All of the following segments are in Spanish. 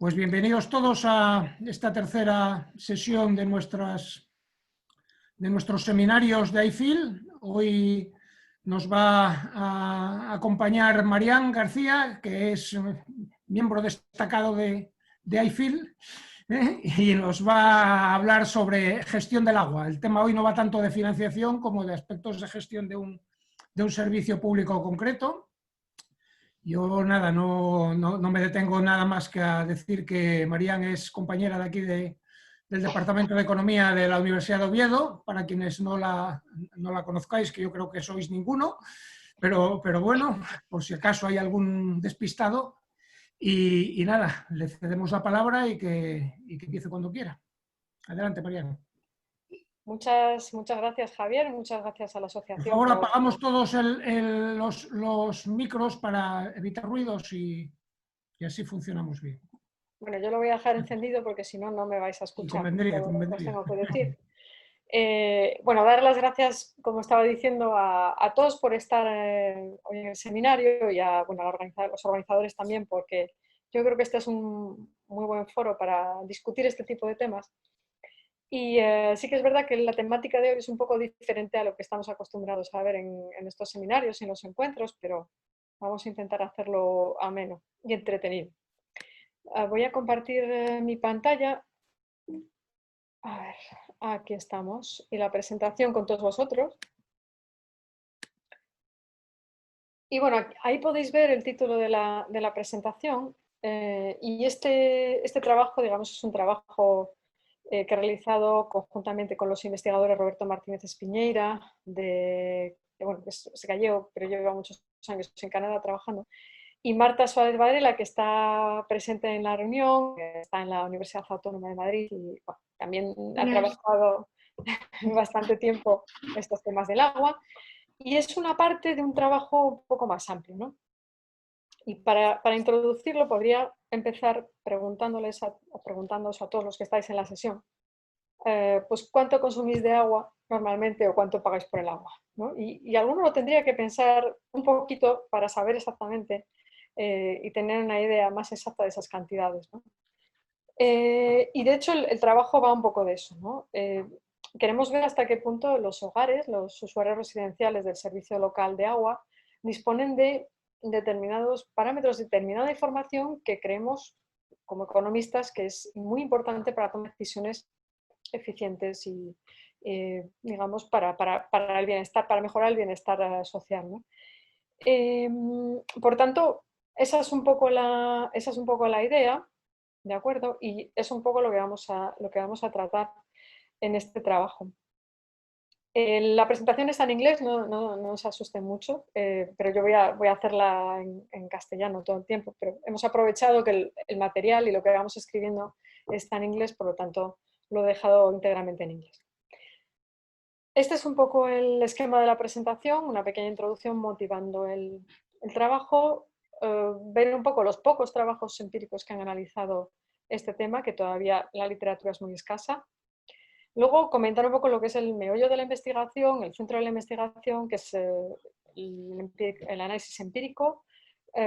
Pues bienvenidos todos a esta tercera sesión de nuestros seminarios de IFIL. Hoy nos va a acompañar Marián García, que es miembro destacado de IFIL, y nos va a hablar sobre gestión del agua. El tema hoy no va tanto de financiación como de aspectos de gestión de un servicio público concreto. Yo nada, no me detengo nada más que a decir que Marián es compañera de aquí del Departamento de Economía de la Universidad de Oviedo, para quienes no la conozcáis, que yo creo que sois ninguno, pero bueno, por si acaso hay algún despistado. Y nada, le cedemos la palabra y que empiece cuando quiera. Adelante, Marián. Muchas gracias, Javier, muchas gracias a la Por asociación favor, por... apagamos todos los micros para evitar ruidos y así funcionamos bien. Bueno, yo lo voy a dejar encendido porque si no, no me vais a Y escuchar convendría, todo lo que os convendría. tengo que decir. Bueno, dar las gracias, como estaba diciendo, a todos por estar hoy en el seminario y a los organizadores también, porque yo creo que este es un muy buen foro para discutir este tipo de temas. Y sí que es verdad que la temática de hoy es un poco diferente a lo que estamos acostumbrados a ver en estos seminarios, en los encuentros, pero vamos a intentar hacerlo ameno y entretenido. Voy a compartir mi pantalla. A ver, aquí estamos. Y la presentación con todos vosotros. Y bueno, ahí podéis ver el título de la presentación. Y este trabajo, digamos, es un trabajo que he realizado conjuntamente con los investigadores Roberto Martínez Espiñeira, que es gallego, pero lleva muchos años en Canadá trabajando, y Marta Suárez Varela, que está presente en la reunión, que está en la Universidad Autónoma de Madrid y bueno, también ha trabajado bastante tiempo estos temas del agua. Y es una parte de un trabajo un poco más amplio, ¿no? Y para introducirlo podría empezar preguntándoos a todos los que estáis en la sesión, pues cuánto consumís de agua normalmente o cuánto pagáis por el agua, ¿no? Y alguno lo tendría que pensar un poquito para saber exactamente y tener una idea más exacta de esas cantidades, ¿no? Y de hecho el trabajo va un poco de eso, ¿no? Queremos ver hasta qué punto los hogares, los usuarios residenciales del servicio local de agua, disponen de determinados parámetros, determinada información que creemos como economistas que es muy importante para tomar decisiones eficientes y, digamos, para el bienestar, para mejorar el bienestar social, ¿no? Por tanto, esa es un poco la idea, ¿de acuerdo? Y es un poco lo que vamos a tratar en este trabajo. La presentación está en inglés, no os asusten mucho, pero yo voy a hacerla en castellano todo el tiempo, pero hemos aprovechado que el material y lo que vamos escribiendo está en inglés, por lo tanto lo he dejado íntegramente en inglés. Este es un poco el esquema de la presentación, una pequeña introducción motivando el trabajo, ver un poco los pocos trabajos empíricos que han analizado este tema, que todavía la literatura es muy escasa. Luego comentar un poco lo que es el meollo de la investigación, el centro de la investigación, que es el análisis empírico,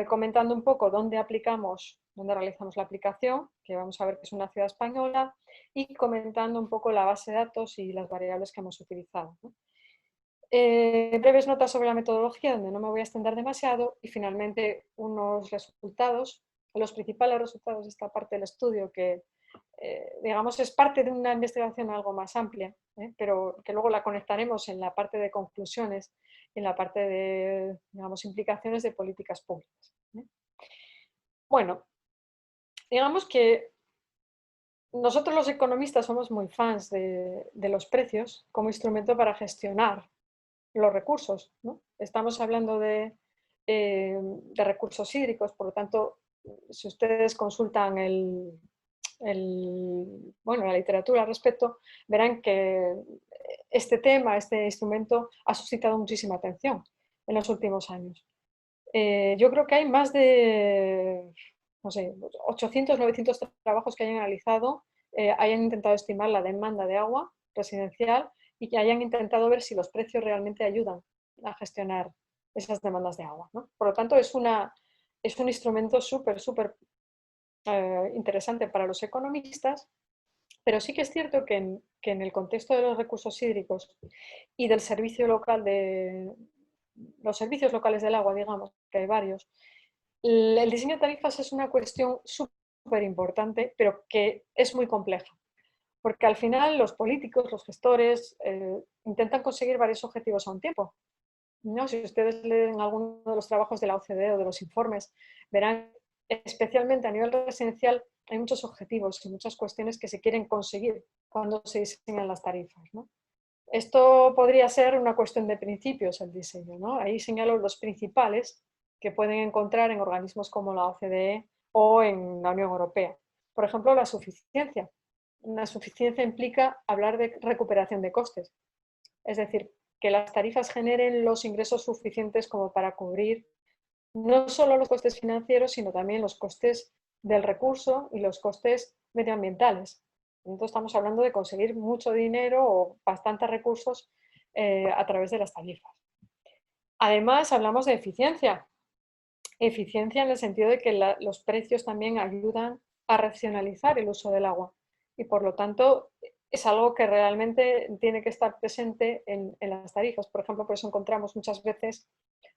comentando un poco dónde realizamos la aplicación, que vamos a ver que es una ciudad española, y comentando un poco la base de datos y las variables que hemos utilizado, ¿no? Breves notas sobre la metodología, donde no me voy a extender demasiado, y finalmente unos resultados, los principales resultados de esta parte del estudio que digamos, es parte de una investigación algo más amplia, pero que luego la conectaremos en la parte de conclusiones, en la parte de, digamos, implicaciones de políticas públicas. Bueno, digamos que nosotros los economistas somos muy fans de los precios como instrumento para gestionar los recursos, ¿no? Estamos hablando de recursos hídricos, por lo tanto, si ustedes consultan la literatura al respecto, verán que este tema, este instrumento, ha suscitado muchísima atención en los últimos años. Yo creo que hay más de, no sé, 800, 900 trabajos que hayan analizado, hayan intentado estimar la demanda de agua residencial y que hayan intentado ver si los precios realmente ayudan a gestionar esas demandas de agua, ¿no? Por lo tanto, es un instrumento súper interesante para los economistas, pero sí que es cierto que en el contexto de los recursos hídricos y del servicio local los servicios locales del agua, digamos, que hay varios, el diseño de tarifas es una cuestión súper importante, pero que es muy compleja. Porque al final los políticos, los gestores, intentan conseguir varios objetivos a un tiempo, ¿no? Si ustedes leen alguno de los trabajos de la OCDE o de los informes, verán, especialmente a nivel residencial, hay muchos objetivos y muchas cuestiones que se quieren conseguir cuando se diseñan las tarifas, ¿no? Esto podría ser una cuestión de principios, el diseño, ¿no? Ahí señalo los principales que pueden encontrar en organismos como la OCDE o en la Unión Europea. Por ejemplo, la suficiencia. La suficiencia implica hablar de recuperación de costes, es decir, que las tarifas generen los ingresos suficientes como para cubrir no solo los costes financieros, sino también los costes del recurso y los costes medioambientales. Entonces estamos hablando de conseguir mucho dinero o bastantes recursos a través de las tarifas. Además, hablamos de eficiencia. Eficiencia en el sentido de que los precios también ayudan a racionalizar el uso del agua y por lo tanto es algo que realmente tiene que estar presente en las tarifas. Por ejemplo, por eso encontramos muchas veces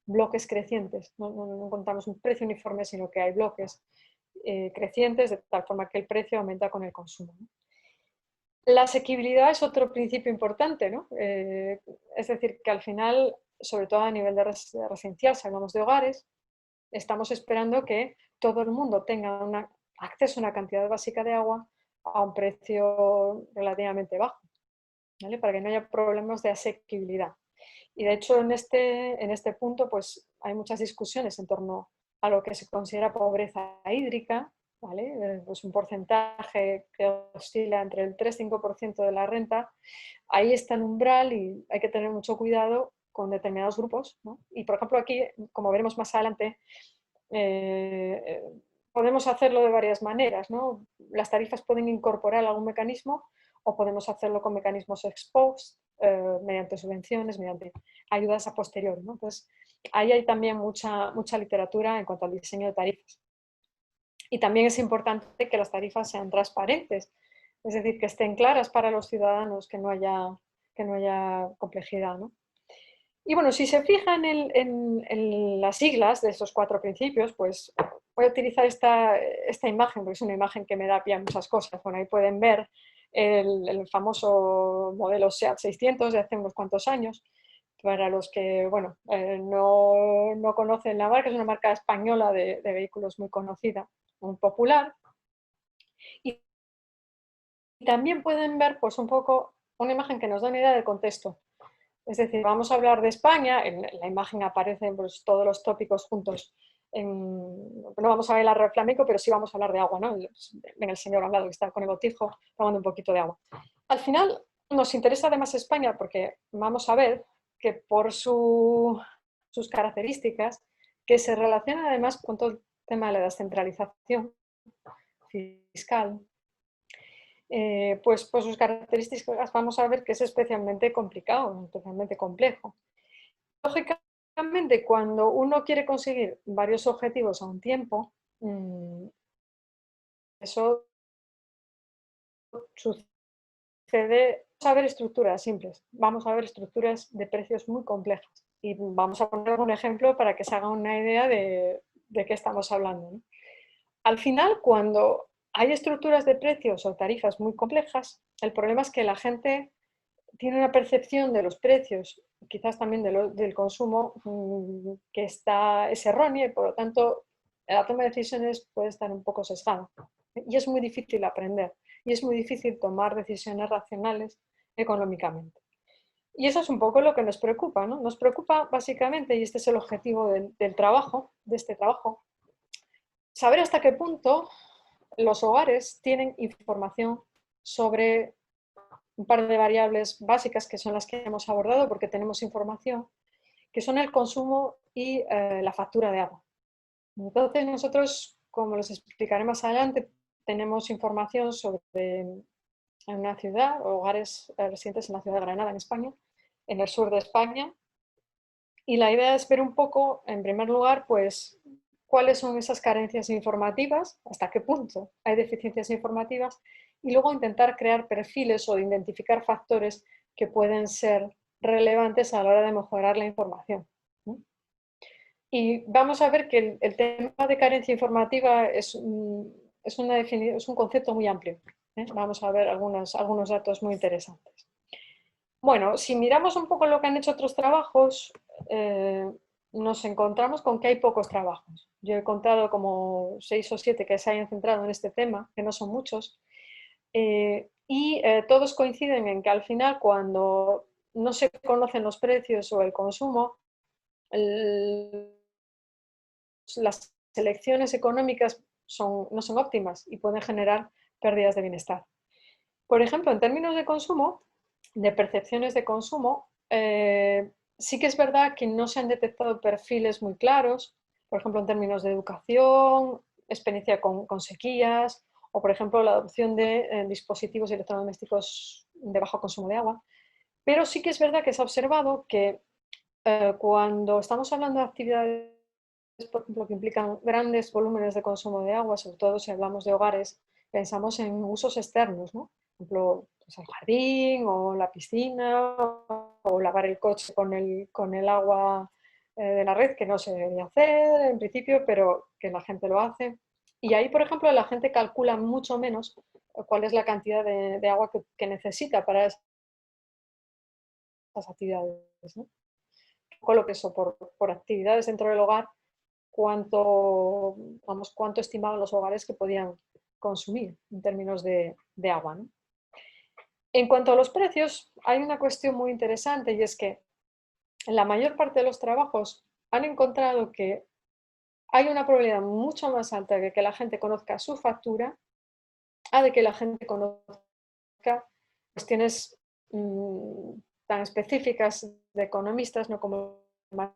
bloques crecientes. No encontramos un precio uniforme, sino que hay bloques crecientes de tal forma que el precio aumenta con el consumo, ¿no? La asequibilidad es otro principio importante, ¿no? Es decir, que al final, sobre todo a nivel de residencial, si hablamos de hogares, estamos esperando que todo el mundo tenga acceso a una cantidad básica de agua a un precio relativamente bajo, ¿vale? Para que no haya problemas de asequibilidad. Y de hecho en este punto pues hay muchas discusiones en torno a lo que se considera pobreza hídrica, ¿vale? Pues un porcentaje que oscila entre el 3-5% de la renta. Ahí está el umbral y hay que tener mucho cuidado con determinados grupos, ¿no? Y por ejemplo aquí, como veremos más adelante, podemos hacerlo de varias maneras, ¿no? Las tarifas pueden incorporar algún mecanismo o podemos hacerlo con mecanismos ex post, mediante subvenciones, mediante ayudas a posteriori, ¿no? Entonces, ahí hay también mucha literatura en cuanto al diseño de tarifas. Y también es importante que las tarifas sean transparentes, es decir, que estén claras para los ciudadanos, que no haya complejidad, ¿no? Y bueno, si se fijan en las siglas de estos 4 principios, pues voy a utilizar esta imagen, porque es una imagen que me da pie a muchas cosas. Bueno, ahí pueden ver el famoso modelo SEAT 600 de hace unos cuantos años. Para los que, bueno, no conocen la marca, es una marca española de vehículos muy conocida, muy popular. Y también pueden ver, pues un poco, una imagen que nos da una idea del contexto. Es decir, vamos a hablar de España, en la imagen aparecen pues, todos los tópicos juntos. No vamos a ver el arroz flamenco, pero sí vamos a hablar de agua, ¿no? Ven el señor al lado que está con el botijo tomando un poquito de agua. Al final nos interesa además España porque vamos a ver que por sus características, que se relacionan además con todo el tema de la descentralización fiscal, pues por sus características vamos a ver que es especialmente complicado, especialmente complejo. Lógicamente, cuando uno quiere conseguir varios objetivos a un tiempo, eso sucede. Vamos a ver estructuras simples, vamos a ver estructuras de precios muy complejas. Y vamos a poner un ejemplo para que se haga una idea de qué estamos hablando, ¿no? Al final, cuando hay estructuras de precios o tarifas muy complejas, el problema es que la gente tiene una percepción de los precios, quizás también del consumo, que es errónea y por lo tanto la toma de decisiones puede estar un poco sesgada. Y es muy difícil aprender y es muy difícil tomar decisiones racionales económicamente. Y eso es un poco lo que nos preocupa, ¿no? Nos preocupa básicamente, y este es el objetivo del trabajo, de este trabajo, saber hasta qué punto los hogares tienen información sobre un par de variables básicas que son las que hemos abordado porque tenemos información, que son el consumo y la factura de agua. Entonces nosotros, como les explicaré más adelante, tenemos información sobre una ciudad, hogares residentes en la ciudad de Granada, en España, en el sur de España, y la idea es ver un poco, en primer lugar, pues cuáles son esas carencias informativas, hasta qué punto hay deficiencias informativas, y luego intentar crear perfiles o identificar factores que pueden ser relevantes a la hora de mejorar la información. Y vamos a ver que el tema de carencia informativa es un concepto muy amplio. Vamos a ver algunos datos muy interesantes. Bueno, si miramos un poco lo que han hecho otros trabajos, nos encontramos con que hay pocos trabajos. Yo he contado como 6 o 7 que se hayan centrado en este tema, que no son muchos, y todos coinciden en que al final, cuando no se conocen los precios o el consumo, las selecciones económicas no son óptimas y pueden generar pérdidas de bienestar. Por ejemplo, en términos de consumo, de percepciones de consumo, sí que es verdad que no se han detectado perfiles muy claros, por ejemplo, en términos de educación, experiencia con sequías, o por ejemplo, la adopción de dispositivos electrodomésticos de bajo consumo de agua. Pero sí que es verdad que se ha observado que cuando estamos hablando de actividades, por ejemplo, que implican grandes volúmenes de consumo de agua, sobre todo si hablamos de hogares, pensamos en usos externos, ¿no? Por ejemplo, pues el jardín o la piscina o lavar el coche con el agua de la red, que no se debería hacer en principio, pero que la gente lo hace. Y ahí, por ejemplo, la gente calcula mucho menos cuál es la cantidad de agua que necesita para esas actividades, ¿no? Con lo que eso, por actividades dentro del hogar, cuánto estimaban los hogares que podían consumir en términos de agua, ¿no? En cuanto a los precios, hay una cuestión muy interesante, y es que en la mayor parte de los trabajos han encontrado que hay una probabilidad mucho más alta de que la gente conozca su factura a de que la gente conozca cuestiones tan específicas de economistas, no como marginal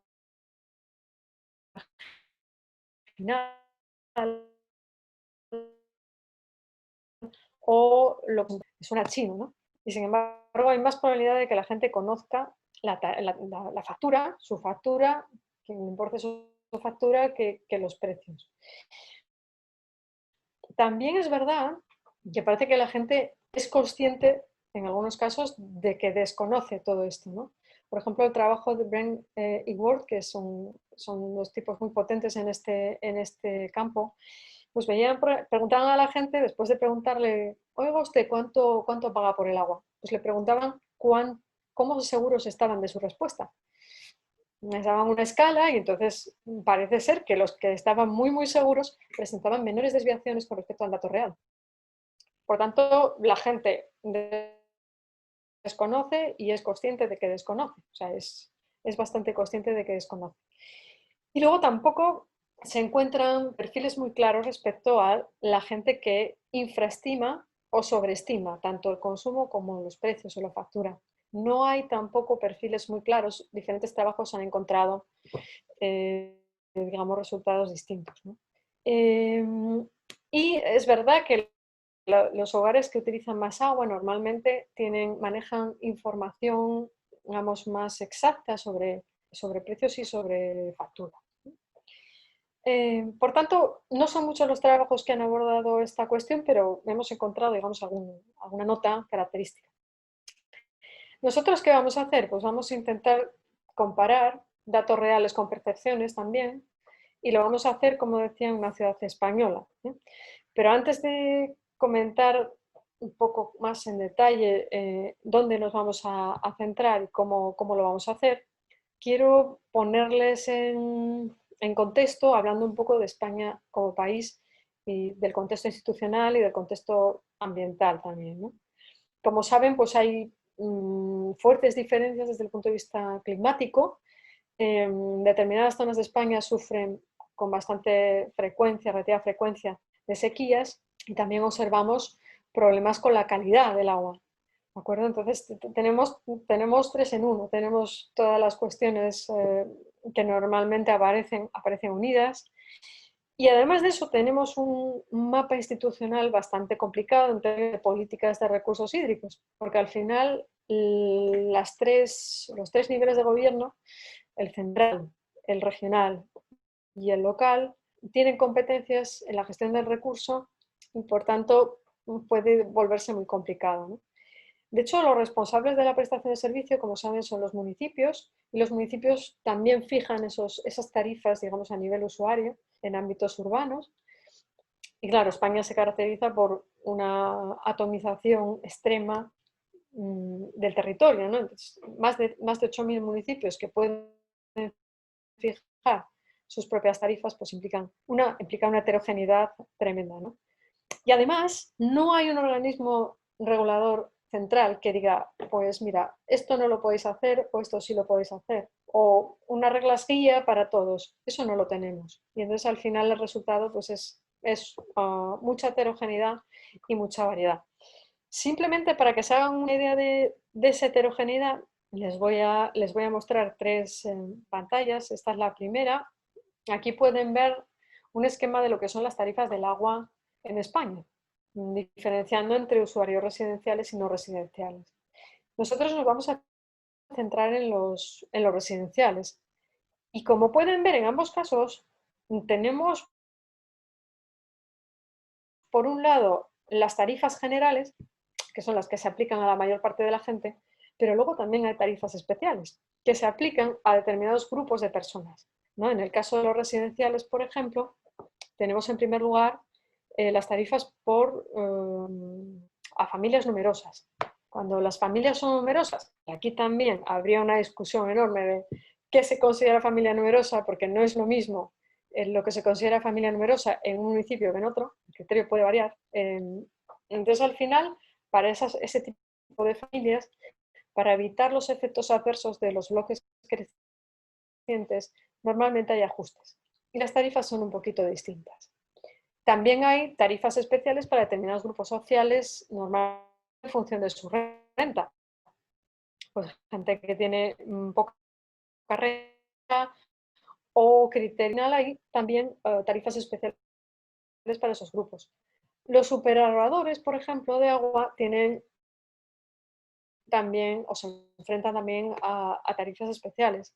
o lo que suena chino, ¿no? Y sin embargo hay más probabilidad de que la gente conozca la factura, su factura, que le importe su factura, que los precios. También es verdad que parece que la gente es consciente, en algunos casos, de que desconoce todo esto, ¿no? Por ejemplo, el trabajo de Brent y Ward, que son dos tipos muy potentes en este campo, pues preguntaban a la gente, después de preguntarle, oiga usted, ¿cuánto paga por el agua? Pues le preguntaban cómo seguros estaban de su respuesta. Les daban una escala y entonces parece ser que los que estaban muy, muy seguros presentaban menores desviaciones con respecto al dato real. Por tanto, la gente desconoce y es consciente de que desconoce. O sea, es bastante consciente de que desconoce. Y luego tampoco se encuentran perfiles muy claros respecto a la gente que infraestima o sobreestima tanto el consumo como los precios o la factura. No hay tampoco perfiles muy claros. Diferentes trabajos han encontrado, digamos, resultados distintos, ¿no? Y es verdad que los hogares que utilizan más agua normalmente manejan información, digamos, más exacta sobre precios y sobre factura. Por tanto, no son muchos los trabajos que han abordado esta cuestión, pero hemos encontrado, digamos, alguna nota característica. ¿Nosotros qué vamos a hacer? Pues vamos a intentar comparar datos reales con percepciones también, y lo vamos a hacer, como decía, en una ciudad española. Pero antes de comentar un poco más en detalle dónde nos vamos a centrar y cómo lo vamos a hacer, quiero ponerles en contexto, hablando un poco de España como país y del contexto institucional y del contexto ambiental también, ¿no? Como saben, pues hay fuertes diferencias desde el punto de vista climático. Determinadas zonas de España sufren con bastante frecuencia, relativa frecuencia, de sequías, y también observamos problemas con la calidad del agua. ¿De acuerdo? Entonces tenemos 3 en 1. Tenemos todas las cuestiones que normalmente aparecen unidas, y además de eso tenemos un mapa institucional bastante complicado en términos de políticas de recursos hídricos, porque al final los tres niveles de gobierno, el central, el regional y el local, tienen competencias en la gestión del recurso y por tanto puede volverse muy complicado, ¿no? De hecho, los responsables de la prestación de servicio, como saben, son los municipios, y los municipios también fijan esas tarifas, digamos, a nivel usuario en ámbitos urbanos. Y claro, España se caracteriza por una atomización extrema del territorio, ¿no? Entonces, más de 8.000 municipios que pueden fijar sus propias tarifas, pues implica una heterogeneidad tremenda, ¿no? Y además, no hay un organismo regulador central que diga, pues mira, esto no lo podéis hacer o esto sí lo podéis hacer. O una reglas guía para todos. Eso no lo tenemos. Y entonces al final el resultado pues es mucha heterogeneidad y mucha variedad. Simplemente para que se hagan una idea de esa heterogeneidad, les voy a mostrar 3 pantallas. Esta es la primera. Aquí pueden ver un esquema de lo que son las tarifas del agua en España, diferenciando entre usuarios residenciales y no residenciales. Nosotros nos vamos a centrar en los residenciales. Y como pueden ver en ambos casos, tenemos por un lado las tarifas generales, que son las que se aplican a la mayor parte de la gente, pero luego también hay tarifas especiales, que se aplican a determinados grupos de personas, ¿no? En el caso de los residenciales, por ejemplo, tenemos en primer lugar las tarifas a familias numerosas. Cuando las familias son numerosas, y aquí también habría una discusión enorme de qué se considera familia numerosa, porque no es lo mismo lo que se considera familia numerosa en un municipio que en otro, el criterio puede variar. Entonces, al final, para ese tipo de familias, para evitar los efectos adversos de los bloques crecientes, normalmente hay ajustes. Y las tarifas son un poquito distintas. También hay tarifas especiales para determinados grupos sociales, normalmente en función de su renta. Pues gente que tiene poca renta o criterio, hay también tarifas especiales para esos grupos. Los superahorradores, por ejemplo, de agua, tienen también o se enfrentan también a tarifas especiales.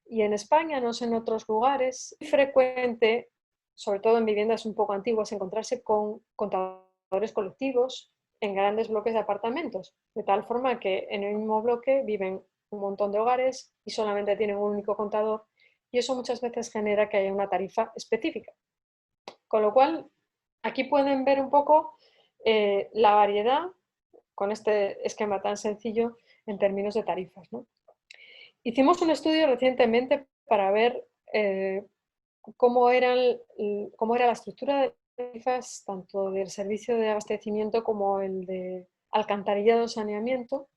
Y en España, no sé en otros lugares, es frecuente, sobre todo en viviendas un poco antiguas, encontrarse con contadores colectivos en grandes bloques de apartamentos, de tal forma que en el mismo bloque viven un montón de hogares y solamente tienen un único contador, y eso muchas veces genera que haya una tarifa específica. Con lo cual, aquí pueden ver un poco la variedad con este esquema tan sencillo en términos de tarifas, ¿no? Hicimos un estudio recientemente para ver cómo era la estructura de tarifas, tanto del servicio de abastecimiento como el de alcantarillado y saneamiento.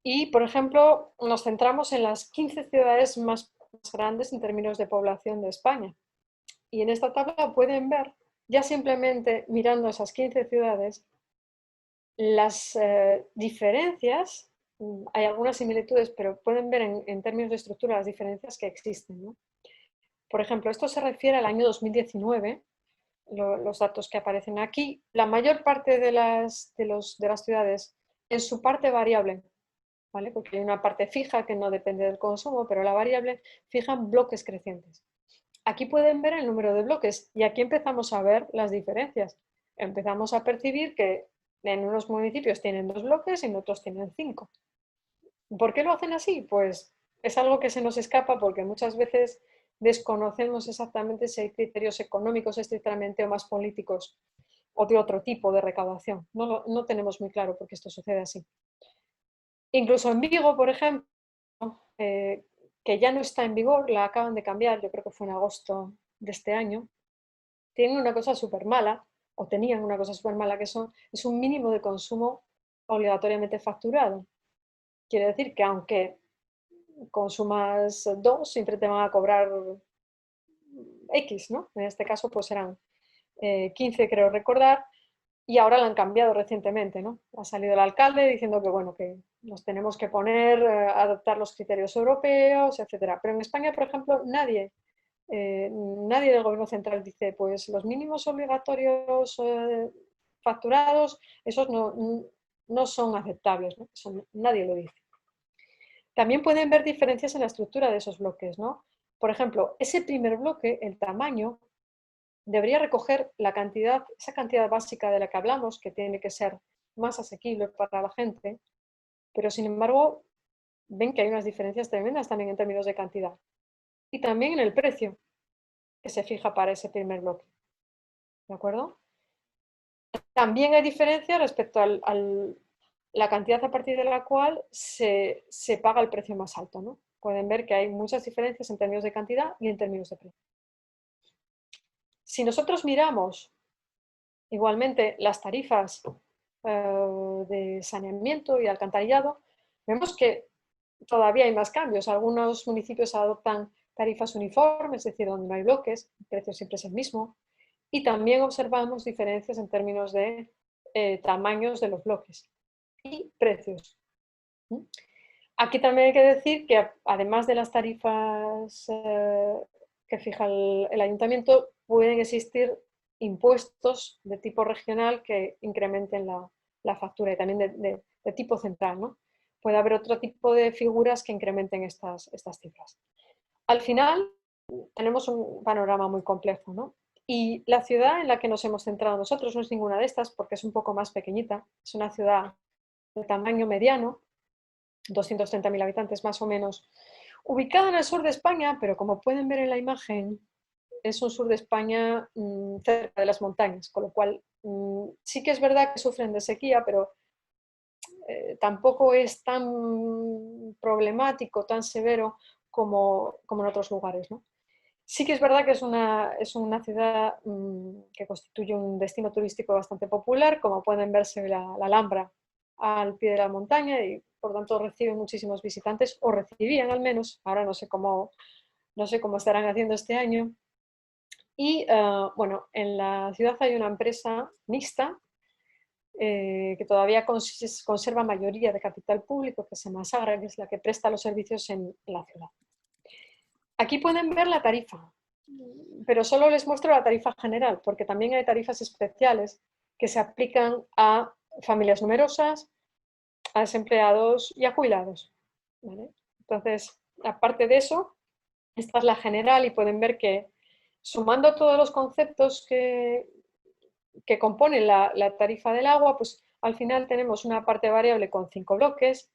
Y, por ejemplo, nos centramos en las 15 ciudades más grandes en términos de población de España. Y en esta tabla pueden ver, ya simplemente mirando esas 15 ciudades, las diferencias. Hay algunas similitudes, pero pueden ver en términos de estructura las diferencias que existen, ¿no? Por ejemplo, esto se refiere al año 2019, los datos que aparecen aquí. La mayor parte de las ciudades, en su parte variable, ¿vale? Porque hay una parte fija que no depende del consumo, pero la variable fijan bloques crecientes. Aquí pueden ver el número de bloques y aquí empezamos a ver las diferencias. Empezamos a percibir que en unos municipios tienen 2 bloques y en otros tienen 5. ¿Por qué lo hacen así? Pues es algo que se nos escapa porque muchas veces desconocemos exactamente si hay criterios económicos estrictamente o más políticos o de otro tipo de recaudación. No tenemos muy claro por qué esto sucede así. Incluso en Vigo, por ejemplo, que ya no está en vigor, la acaban de cambiar, yo creo que fue en agosto de este año, tienen una cosa súper mala, o tenían una cosa súper mala, que es un mínimo de consumo obligatoriamente facturado. Quiere decir que aunque consumas 2, siempre te van a cobrar X, ¿no? En este caso pues serán 15, creo recordar, y ahora la han cambiado recientemente, ¿no? Ha salido el alcalde diciendo que, bueno, que nos tenemos que poner, adoptar los criterios europeos, etcétera. Pero en España, por ejemplo, nadie del gobierno central dice, pues los mínimos obligatorios facturados, esos no son aceptables, ¿no? Eso nadie lo dice. También pueden ver diferencias en la estructura de esos bloques, ¿no? Por ejemplo, ese primer bloque, el tamaño, debería recoger la cantidad, esa cantidad básica de la que hablamos, que tiene que ser más asequible para la gente, pero sin embargo ven que hay unas diferencias tremendas también en términos de cantidad. Y también en el precio que se fija para ese primer bloque. ¿De acuerdo? También hay diferencia respecto a la cantidad a partir de la cual se paga el precio más alto, ¿no? Pueden ver que hay muchas diferencias en términos de cantidad y en términos de precio. Si nosotros miramos igualmente las tarifas de saneamiento y alcantarillado, vemos que todavía hay más cambios. Algunos municipios adoptan tarifas uniformes, es decir, donde no hay bloques, el precio siempre es el mismo. Y también observamos diferencias en términos de tamaños de los bloques y precios. Aquí también hay que decir que además de las tarifas que fija el ayuntamiento, pueden existir impuestos de tipo regional que incrementen la factura y también de tipo central, ¿no? Puede haber otro tipo de figuras que incrementen estas cifras. Al final tenemos un panorama muy complejo, ¿no? Y la ciudad en la que nos hemos centrado nosotros no es ninguna de estas porque es un poco más pequeñita, es una ciudad de tamaño mediano, 230.000 habitantes más o menos, ubicada en el sur de España, pero como pueden ver en la imagen, es un sur de España cerca de las montañas, con lo cual sí que es verdad que sufren de sequía, pero tampoco es tan problemático, tan severo como en otros lugares, ¿no? Sí que es verdad que es una ciudad que constituye un destino turístico bastante popular, como pueden verse la Alhambra al pie de la montaña y por tanto recibe muchísimos visitantes, o recibían al menos, ahora no sé cómo estarán haciendo este año. Y bueno, en la ciudad hay una empresa mixta que todavía conserva mayoría de capital público, que se llama Sagra, que es la que presta los servicios en la ciudad. Aquí pueden ver la tarifa, pero solo les muestro la tarifa general, porque también hay tarifas especiales que se aplican a familias numerosas, a desempleados y a jubilados, ¿vale? Entonces, aparte de eso, esta es la general y pueden ver que sumando todos los conceptos que componen la tarifa del agua, pues al final tenemos una parte variable con 5 bloques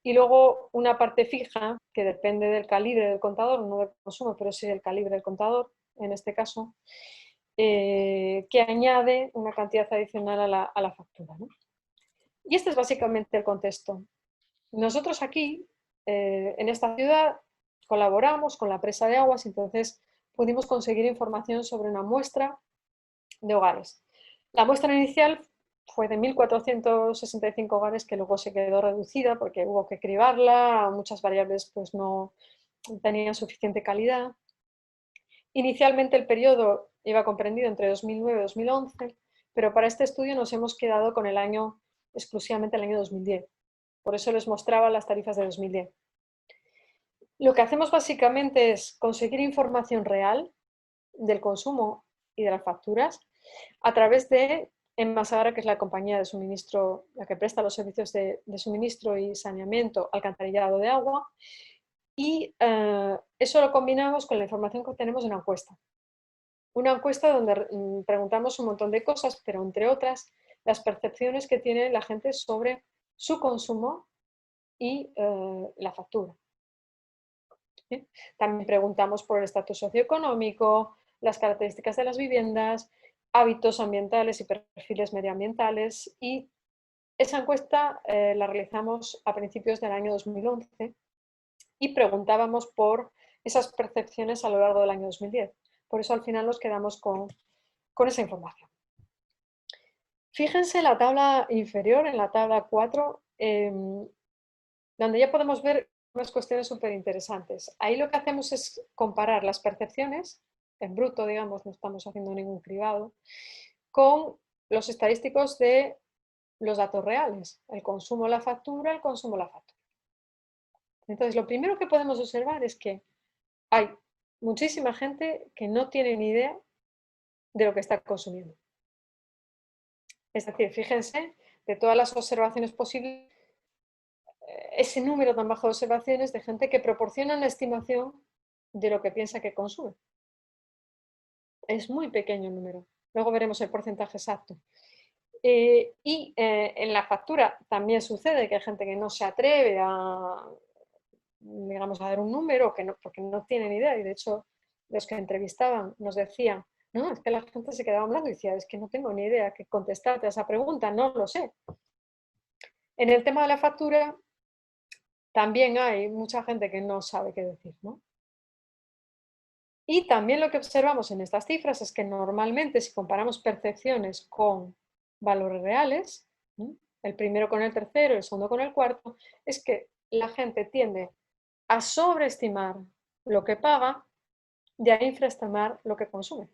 y luego una parte fija que depende del calibre del contador, no del consumo, pero sí del calibre del contador, en este caso, que añade una cantidad adicional a la factura, ¿no? Y este es básicamente el contexto. Nosotros aquí, en esta ciudad, colaboramos con la presa de aguas, entonces pudimos conseguir información sobre una muestra de hogares. La muestra inicial fue de 1.465 hogares que luego se quedó reducida porque hubo que cribarla, muchas variables pues no tenían suficiente calidad. Inicialmente el periodo iba comprendido entre 2009 y 2011, pero para este estudio nos hemos quedado con exclusivamente el año 2010. Por eso les mostraba las tarifas de 2010. Lo que hacemos básicamente es conseguir información real del consumo y de las facturas a través de Enmasara, que es la compañía de suministro, la que presta los servicios de suministro y saneamiento, alcantarillado de agua, y eso lo combinamos con la información que obtenemos de una encuesta. Una encuesta donde preguntamos un montón de cosas, pero entre otras, las percepciones que tiene la gente sobre su consumo y la factura. ¿Sí? También preguntamos por el estatus socioeconómico, las características de las viviendas, hábitos ambientales y perfiles medioambientales, y esa encuesta la realizamos a principios del año 2011 y preguntábamos por esas percepciones a lo largo del año 2010. Por eso al final nos quedamos con esa información. Fíjense en la tabla inferior, en la tabla 4, donde ya podemos ver unas cuestiones súper interesantes. Ahí lo que hacemos es comparar las percepciones, en bruto, digamos, no estamos haciendo ningún cribado, con los estadísticos de los datos reales, el consumo, la factura, el consumo, la factura. Entonces, lo primero que podemos observar es que hay muchísima gente que no tiene ni idea de lo que está consumiendo. Es decir, fíjense, de todas las observaciones posibles, ese número tan bajo de observaciones de gente que proporciona una estimación de lo que piensa que consume. Es muy pequeño el número. Luego veremos el porcentaje exacto. En la factura también sucede que hay gente que no se atreve a, digamos, a dar un número porque no tienen idea. Y de hecho, los que entrevistaban nos decían, no, es que la gente se quedaba hablando y decía, es que no tengo ni idea qué contestarte a esa pregunta, no lo sé. En el tema de la factura, también hay mucha gente que no sabe qué decir, ¿no? Y también lo que observamos en estas cifras es que normalmente si comparamos percepciones con valores reales, ¿no?, el primero con el tercero, el segundo con el cuarto, es que la gente tiende a sobreestimar lo que paga y a infraestimar lo que consume,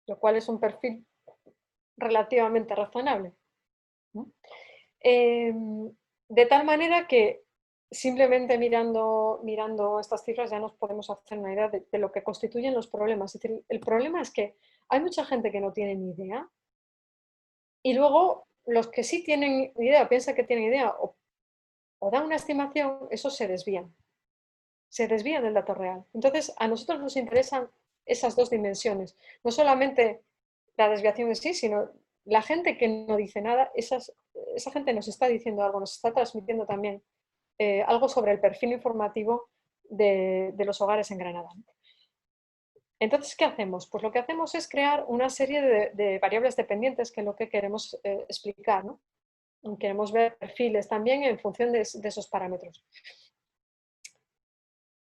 lo cual es un perfil relativamente razonable, ¿no? De tal manera que simplemente mirando estas cifras ya nos podemos hacer una idea de lo que constituyen los problemas. Es decir, el problema es que hay mucha gente que no tiene ni idea y luego los que sí tienen idea, piensan que tienen idea o dan una estimación, esos se desvían del dato real. Entonces, a nosotros nos interesan esas dos dimensiones, no solamente la desviación en sí, sino la gente que no dice nada, esa gente nos está diciendo algo, nos está transmitiendo también algo sobre el perfil informativo de los hogares en Granada. Entonces, ¿qué hacemos? Pues lo que hacemos es crear una serie de variables dependientes, que es lo que queremos explicar, ¿no? Queremos ver perfiles también en función de esos parámetros.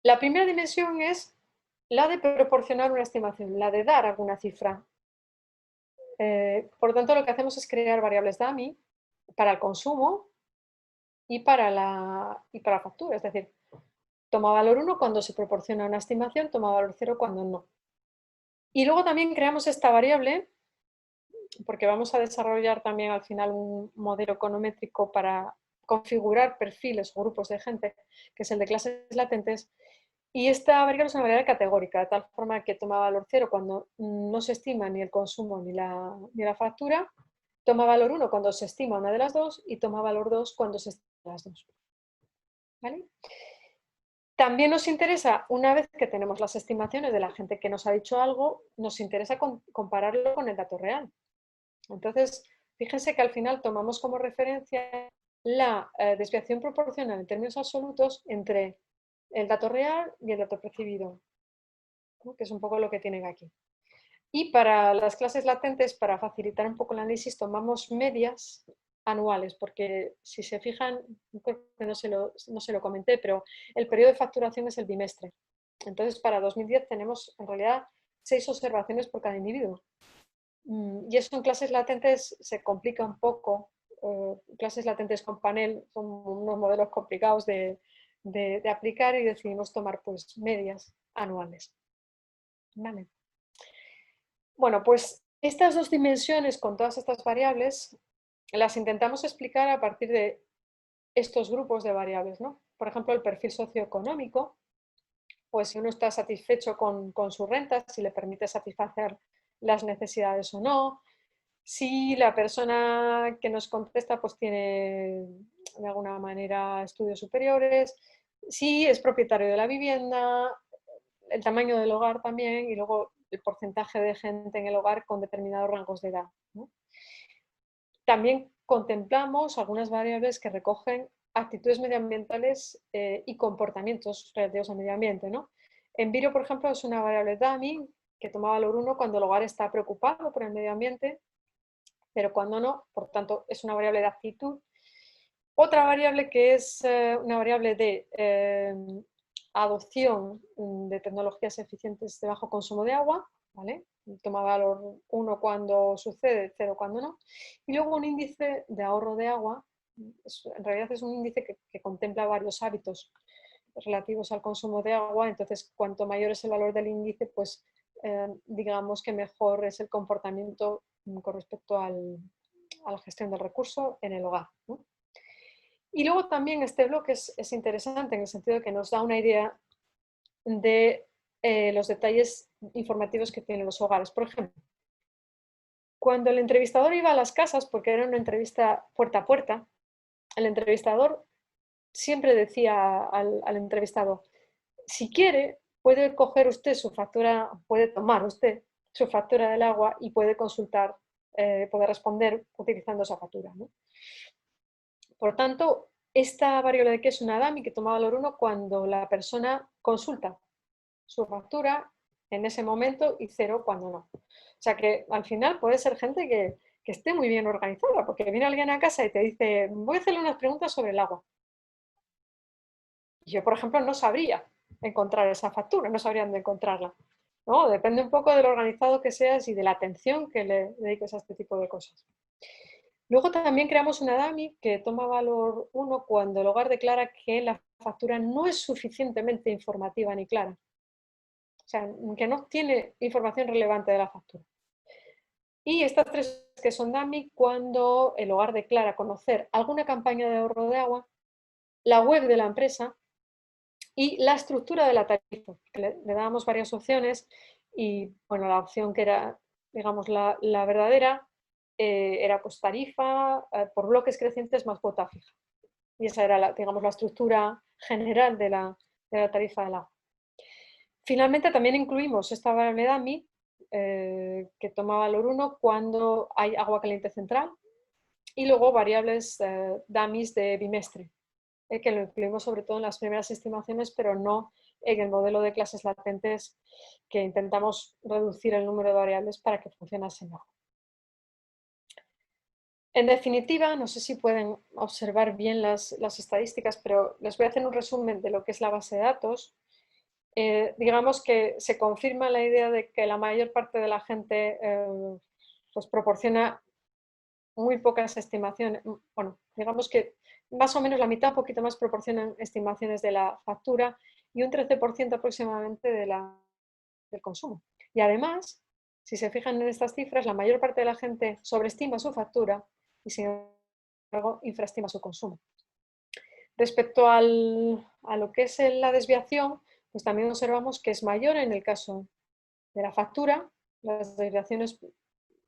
La primera dimensión es la de proporcionar una estimación, la de dar alguna cifra. Por lo tanto, lo que hacemos es crear variables dummy para el consumo y para la factura. Es decir, toma valor 1 cuando se proporciona una estimación, toma valor 0 cuando no. Y luego también creamos esta variable, porque vamos a desarrollar también al final un modelo econométrico para configurar perfiles o grupos de gente, que es el de clases latentes. Y esta variable es una variable categórica, de tal forma que toma valor 0 cuando no se estima ni el consumo ni la factura, toma valor 1 cuando se estima una de las dos y toma valor 2 cuando se estima las dos. ¿Vale? También nos interesa, una vez que tenemos las estimaciones de la gente que nos ha dicho algo, nos interesa compararlo con el dato real. Entonces, fíjense que al final tomamos como referencia la desviación proporcional en términos absolutos entre el dato real y el dato percibido, ¿no?, que es un poco lo que tienen aquí. Y para las clases latentes, para facilitar un poco el análisis, tomamos medias anuales, porque si se fijan, creo que no se lo comenté, pero el periodo de facturación es el bimestre. Entonces, para 2010 tenemos en realidad 6 observaciones por cada individuo. Y eso en clases latentes se complica un poco. Clases latentes con panel son unos modelos complicados de aplicar y decidimos tomar pues medias anuales. Vale. Bueno, pues estas dos dimensiones con todas estas variables las intentamos explicar a partir de estos grupos de variables, ¿no? Por ejemplo, el perfil socioeconómico, pues si uno está satisfecho con su renta, si le permite satisfacer las necesidades o no, si la persona que nos contesta pues tiene de alguna manera estudios superiores, si es propietario de la vivienda, el tamaño del hogar también y luego el porcentaje de gente en el hogar con determinados rangos de edad, ¿no? También contemplamos algunas variables que recogen actitudes medioambientales y comportamientos relativos al medio ambiente, ¿no? Enviro, por ejemplo, es una variable dummy que toma valor 1 cuando el hogar está preocupado por el medio ambiente, pero cuando no, por tanto, es una variable de actitud. Otra variable que es una variable de adopción de tecnologías eficientes de bajo consumo de agua, ¿vale? Toma valor 1 cuando sucede, 0 cuando no. Y luego un índice de ahorro de agua, en realidad es un índice que contempla varios hábitos relativos al consumo de agua, entonces cuanto mayor es el valor del índice, pues digamos que mejor es el comportamiento con respecto a la gestión del recurso en el hogar, ¿no? Y luego también este bloque es interesante en el sentido de que nos da una idea de los detalles informativos que tienen los hogares. Por ejemplo, cuando el entrevistador iba a las casas, porque era una entrevista puerta a puerta, el entrevistador siempre decía al entrevistado, si quiere, puede coger usted su factura, puede tomar usted su factura del agua y puede consultar, puede responder utilizando esa factura, ¿no? Por tanto, esta variable de Q es una DAMI que toma valor 1 cuando la persona consulta su factura en ese momento y 0 cuando no. O sea que al final puede ser gente que esté muy bien organizada, porque viene alguien a casa y te dice, voy a hacerle unas preguntas sobre el agua. Yo, por ejemplo, no sabría encontrar esa factura, no sabría dónde encontrarla, ¿no? Depende un poco de lo organizado que seas y de la atención que le dediques a este tipo de cosas. Luego también creamos una DAMI que toma valor 1 cuando el hogar declara que la factura no es suficientemente informativa ni clara. O sea, que no tiene información relevante de la factura. Y estas tres que son DAMI cuando el hogar declara conocer alguna campaña de ahorro de agua, la web de la empresa y la estructura de la tarifa. Le dábamos varias opciones y, bueno, la opción que era, digamos, la verdadera era pues tarifa por bloques crecientes más cuota fija. Y esa era, digamos, la estructura general de la tarifa del agua. Finalmente también incluimos esta variable DAMI que toma valor 1 cuando hay agua caliente central y luego variables DAMIs de bimestre, que lo incluimos sobre todo en las primeras estimaciones, pero no en el modelo de clases latentes que intentamos reducir el número de variables para que funcionase mejor. En definitiva, no sé si pueden observar bien las estadísticas, pero les voy a hacer un resumen de lo que es la base de datos. Digamos que se confirma la idea de que la mayor parte de la gente pues proporciona muy pocas estimaciones. Bueno, digamos que más o menos la mitad, un poquito más, proporcionan estimaciones de la factura y un 13% aproximadamente del consumo. Y además, si se fijan en estas cifras, la mayor parte de la gente sobreestima su factura y sin embargo infraestima su consumo. Respecto a lo que es la desviación, pues también observamos que es mayor en el caso de la factura, las desviaciones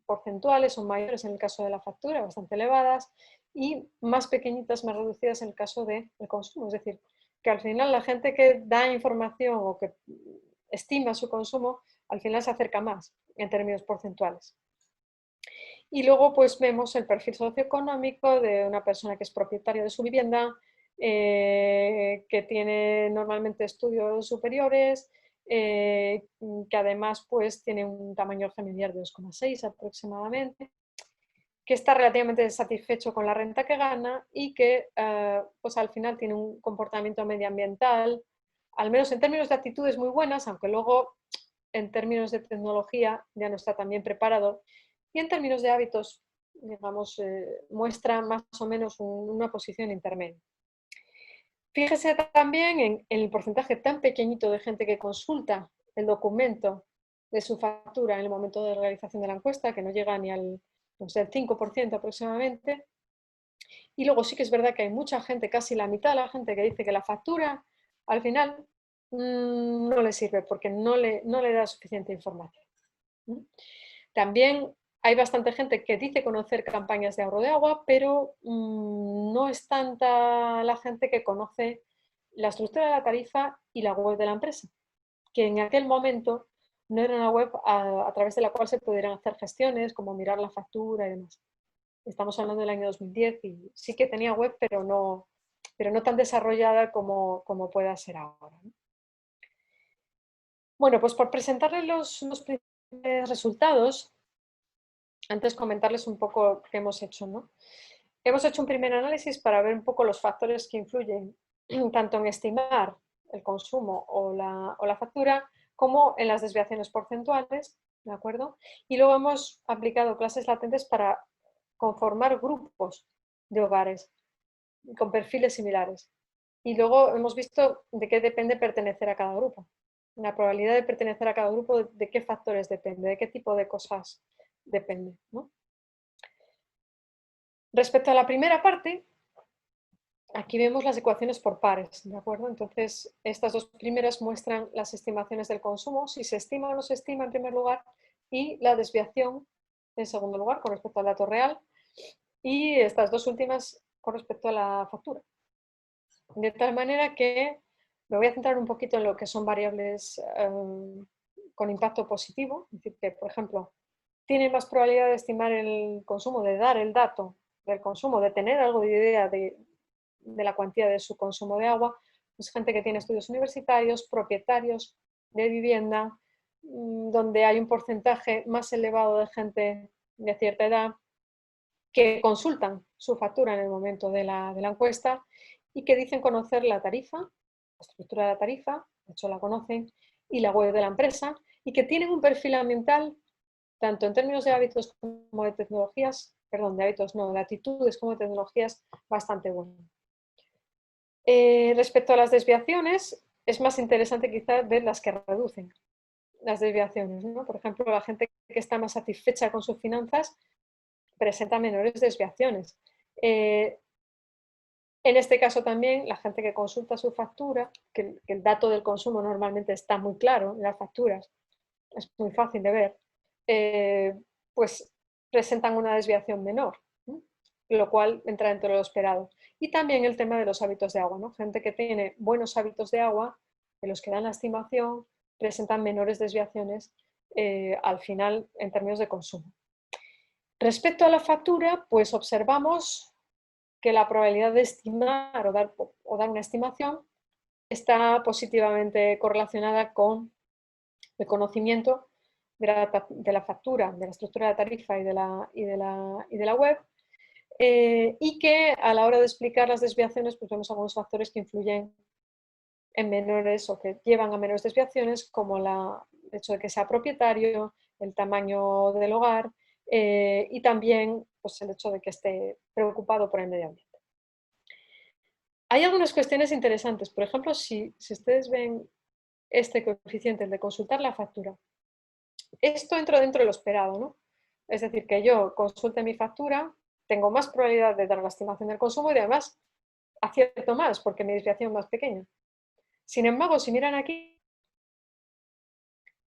porcentuales son mayores en el caso de la factura, bastante elevadas, y más pequeñitas, más reducidas en el caso del consumo. Es decir, que al final la gente que da información o que estima su consumo, al final se acerca más en términos porcentuales. Y luego pues vemos el perfil socioeconómico de una persona que es propietaria de su vivienda, que tiene normalmente estudios superiores, que además pues tiene un tamaño familiar de 2,6 aproximadamente, que está relativamente satisfecho con la renta que gana y que pues al final tiene un comportamiento medioambiental, al menos en términos de actitudes muy buenas, aunque luego en términos de tecnología ya no está tan bien preparado, y en términos de hábitos, digamos, muestra más o menos una posición intermedia. Fíjese también en el porcentaje tan pequeñito de gente que consulta el documento de su factura en el momento de realización de la encuesta, que no llega ni al, no sé, el 5% aproximadamente. Y luego sí que es verdad que hay mucha gente, casi la mitad de la gente, que dice que la factura al final no le sirve porque no le da suficiente información. También hay bastante gente que dice conocer campañas de ahorro de agua, pero no es tanta la gente que conoce la estructura de la tarifa y la web de la empresa, que en aquel momento no era una web a través de la cual se pudieran hacer gestiones, como mirar la factura y demás. Estamos hablando del año 2010 y sí que tenía web, pero no tan desarrollada como pueda ser ahora, ¿no? Bueno, pues por presentarles los primeros resultados, antes comentarles un poco qué hemos hecho, ¿no? Hemos hecho un primer análisis para ver un poco los factores que influyen tanto en estimar el consumo o la factura, como en las desviaciones porcentuales, ¿de acuerdo? Y luego hemos aplicado clases latentes para conformar grupos de hogares con perfiles similares. Y luego hemos visto de qué depende pertenecer a cada grupo. La probabilidad de pertenecer a cada grupo, de qué factores depende, de qué tipo de cosas depende, ¿no? Respecto a la primera parte, aquí vemos las ecuaciones por pares, ¿de acuerdo? Entonces, estas dos primeras muestran las estimaciones del consumo, si se estima o no se estima en primer lugar, y la desviación en segundo lugar con respecto al dato real, y estas dos últimas con respecto a la factura. De tal manera que Me voy a centrar un poquito en lo que son variables con impacto positivo, es decir, que, por ejemplo, tienen más probabilidad de estimar el consumo, de dar el dato del consumo, de tener algo de idea de la cuantía de su consumo de agua, pues gente que tiene estudios universitarios, propietarios de vivienda, donde hay un porcentaje más elevado de gente de cierta edad que consultan su factura en el momento de la encuesta y que dicen conocer la tarifa, la estructura de la tarifa, de hecho la conocen, y la web de la empresa, y que tienen un perfil ambiental, tanto en términos de hábitos como de tecnologías, perdón, de hábitos no, de actitudes como de tecnologías, bastante bueno. Respecto a las desviaciones, es más interesante quizás ver las que reducen las desviaciones, ¿no? Por ejemplo, la gente que está más satisfecha con sus finanzas presenta menores desviaciones. En este caso también, la gente que consulta su factura, que el dato del consumo normalmente está muy claro en las facturas, es muy fácil de ver, pues presentan una desviación menor, ¿no? Lo cual entra dentro de lo esperado. Y también el tema de los hábitos de agua, ¿no? Gente que tiene buenos hábitos de agua, de los que dan la estimación, presentan menores desviaciones al final en términos de consumo. Respecto a la factura, pues observamos que la probabilidad de estimar o dar una estimación está positivamente correlacionada con el conocimiento de la factura, de la estructura de la tarifa y de la web, y que a la hora de explicar las desviaciones, pues vemos algunos factores que influyen en menores o que llevan a menores desviaciones, como el hecho de que sea propietario, el tamaño del hogar y también pues, el hecho de que esté preocupado por el medio ambiente. Hay algunas cuestiones interesantes. Por ejemplo, si ustedes ven este coeficiente, el de consultar la factura, esto entra dentro de lo esperado, ¿no? Es decir, que yo consulte mi factura, tengo más probabilidad de dar la estimación del consumo y además acierto más porque mi desviación es más pequeña. Sin embargo, si miran aquí,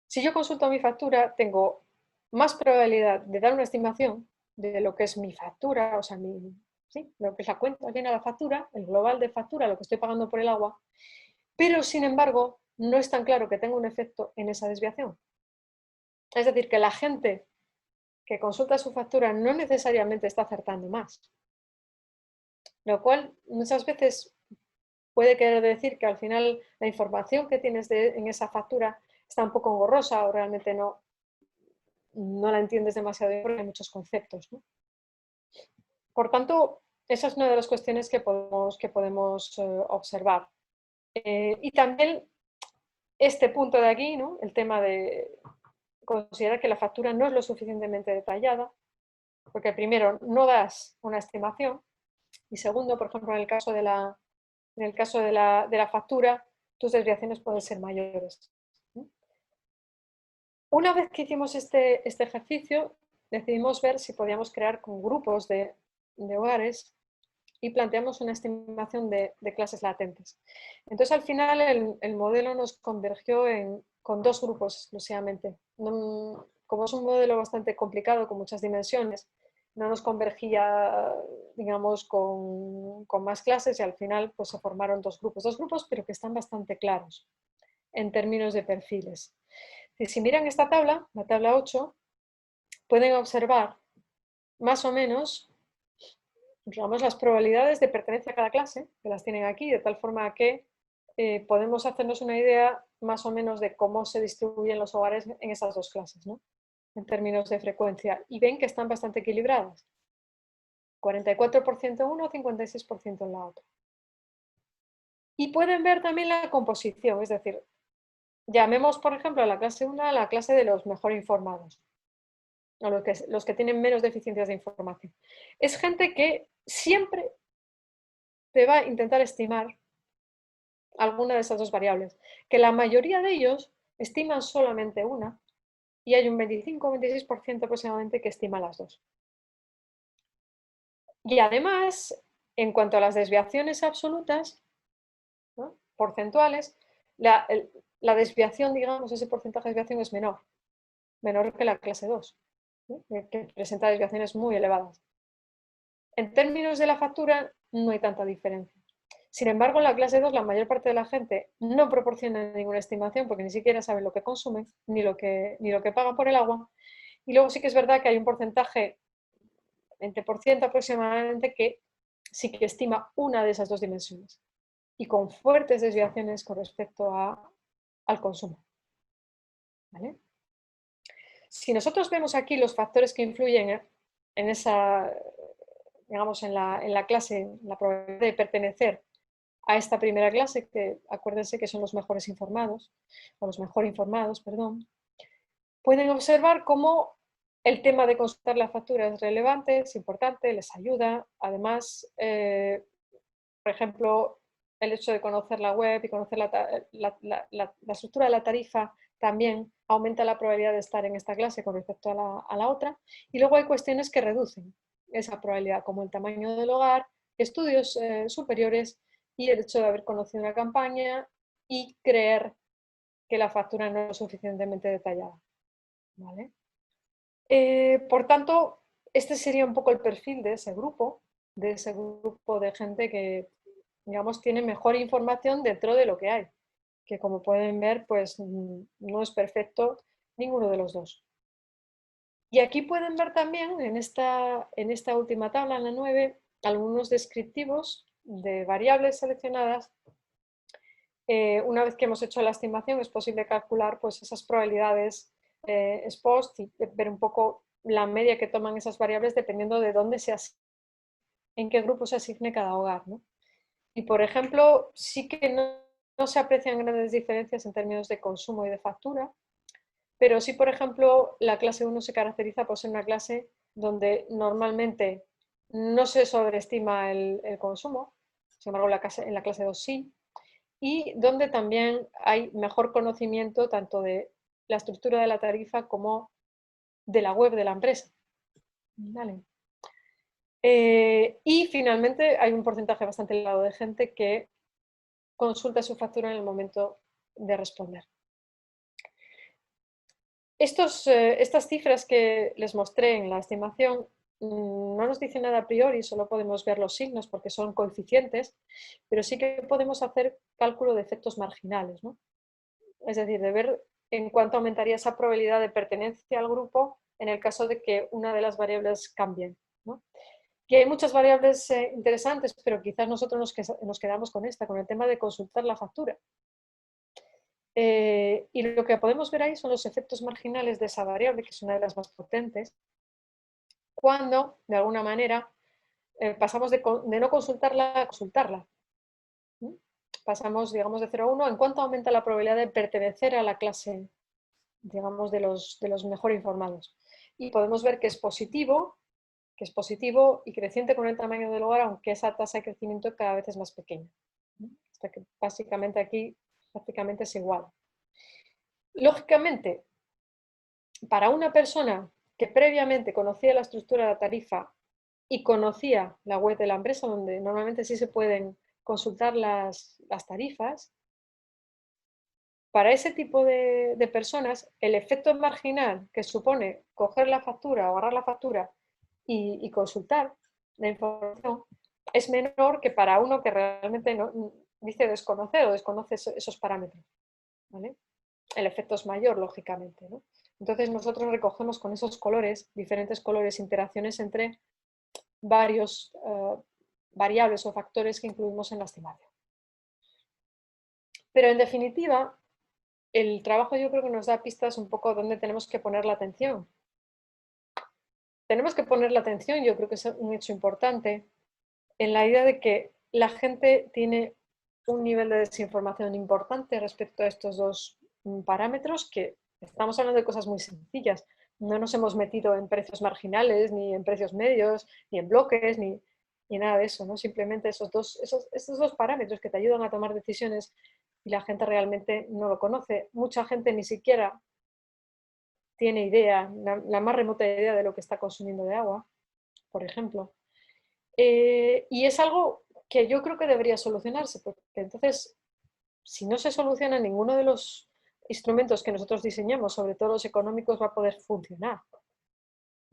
si yo consulto mi factura, tengo más probabilidad de dar una estimación de lo que es mi factura, o sea, lo que es la cuenta llena de la factura, el global de factura, lo que estoy pagando por el agua, pero sin embargo, no es tan claro que tenga un efecto en esa desviación. Es decir, que la gente que consulta su factura no necesariamente está acertando más. Lo cual muchas veces puede querer decir que al final la información que tienes en esa factura está un poco engorrosa o realmente no la entiendes demasiado bien porque hay muchos conceptos, ¿no? Por tanto, esa es una de las cuestiones que podemos observar. Y también este punto de aquí, ¿no? El tema de considerar que la factura no es lo suficientemente detallada, porque primero no das una estimación y segundo, por ejemplo, en el caso de la factura, tus desviaciones pueden ser mayores. Una vez que hicimos este ejercicio, decidimos ver si podíamos crear con grupos de hogares y planteamos una estimación de clases latentes. Entonces, al final, el modelo nos convergió con dos grupos exclusivamente. Como es un modelo bastante complicado, con muchas dimensiones, no nos convergía, digamos, con más clases y al final pues, se formaron dos grupos, pero que están bastante claros en términos de perfiles. Si miran esta tabla, la tabla 8, pueden observar más o menos digamos, las probabilidades de pertenencia a cada clase, que las tienen aquí, de tal forma que podemos hacernos una idea más o menos de cómo se distribuyen los hogares en esas dos clases, ¿no? En términos de frecuencia. Y ven que están bastante equilibradas. 44% en uno, 56% en la otra. Y pueden ver también la composición, es decir, llamemos, por ejemplo, a la clase 1 a la clase de los mejor informados, o los que tienen menos deficiencias de información. Es gente que siempre te va a intentar estimar alguna de esas dos variables, que la mayoría de ellos estiman solamente una y hay un 25 o 26% aproximadamente que estima las dos. Y además, en cuanto a las desviaciones absolutas, ¿no? Porcentuales, la desviación, digamos, ese porcentaje de desviación es menor que la clase 2, ¿no? Que presenta desviaciones muy elevadas. En términos de la factura, no hay tanta diferencia. Sin embargo, en la clase 2 la mayor parte de la gente no proporciona ninguna estimación porque ni siquiera saben lo que consumen ni lo que pagan por el agua. Y luego sí que es verdad que hay un porcentaje, 20% aproximadamente, que sí que estima una de esas dos dimensiones y con fuertes desviaciones con respecto al consumo. ¿Vale? Si nosotros vemos aquí los factores que influyen en esa, digamos, en la clase, la probabilidad de pertenecer a esta primera clase, que acuérdense que son los mejores informados, o los mejor informados, perdón, pueden observar cómo el tema de consultar la factura es relevante, es importante, les ayuda. Además, por ejemplo, el hecho de conocer la web y conocer la estructura de la tarifa también aumenta la probabilidad de estar en esta clase con respecto a la otra. Y luego hay cuestiones que reducen esa probabilidad, como el tamaño del hogar, estudios superiores y el hecho de haber conocido una campaña y creer que la factura no es suficientemente detallada. ¿Vale? Por tanto, este sería un poco el perfil de ese grupo de gente que, digamos, tiene mejor información dentro de lo que hay, que como pueden ver, pues no es perfecto ninguno de los dos. Y aquí pueden ver también, en esta última tabla, en la 9, algunos descriptivos de variables seleccionadas. Una vez que hemos hecho la estimación, es posible calcular pues, esas probabilidades ex post y ver un poco la media que toman esas variables dependiendo de dónde en qué grupo se asigne cada hogar, ¿no? Y por ejemplo, sí que no se aprecian grandes diferencias en términos de consumo y de factura, pero sí, por ejemplo, la clase 1 se caracteriza por ser una clase donde normalmente no se sobreestima el consumo, sin embargo en la clase 2 sí, y donde también hay mejor conocimiento tanto de la estructura de la tarifa como de la web de la empresa. Vale. Y finalmente hay un porcentaje bastante elevado de gente que consulta su factura en el momento de responder. Estas cifras que les mostré en la estimación no nos dicen nada a priori, solo podemos ver los signos porque son coeficientes, pero sí que podemos hacer cálculo de efectos marginales, ¿no? Es decir, de ver en cuánto aumentaría esa probabilidad de pertenencia al grupo en el caso de que una de las variables cambie, ¿no? Que hay muchas variables interesantes, pero quizás nosotros nos quedamos con esta, con el tema de consultar la factura. Y lo que podemos ver ahí son los efectos marginales de esa variable, que es una de las más potentes, cuando, de alguna manera, pasamos de no consultarla a consultarla. Pasamos, digamos, de 0 a 1, en cuánto aumenta la probabilidad de pertenecer a la clase, digamos, de los mejor informados. Y podemos ver que es positivo y creciente con el tamaño del hogar, aunque esa tasa de crecimiento cada vez es más pequeña. Hasta que básicamente aquí prácticamente es igual. Lógicamente, para una persona que previamente conocía la estructura de la tarifa y conocía la web de la empresa, donde normalmente sí se pueden consultar las tarifas, para ese tipo de personas, el efecto marginal que supone coger la factura o agarrar la factura y consultar la información es menor que para uno que realmente no, dice desconocer o desconoce esos parámetros. ¿Vale? El efecto es mayor, lógicamente, ¿no? Entonces nosotros recogemos con esos colores, diferentes colores, interacciones entre varios variables o factores que incluimos en la estimación. Pero en definitiva, el trabajo yo creo que nos da pistas un poco dónde tenemos que poner la atención. Tenemos que poner la atención, yo creo que es un hecho importante, en la idea de que la gente tiene un nivel de desinformación importante respecto a estos dos parámetros, que estamos hablando de cosas muy sencillas. No nos hemos metido en precios marginales, ni en precios medios, ni en bloques, ni nada de eso, ¿no? Simplemente estos dos parámetros que te ayudan a tomar decisiones y la gente realmente no lo conoce. Mucha gente ni siquiera tiene idea, la más remota idea de lo que está consumiendo de agua, por ejemplo. Y es algo que yo creo que debería solucionarse, porque entonces, si no se soluciona ninguno de los instrumentos que nosotros diseñamos, sobre todo los económicos, va a poder funcionar,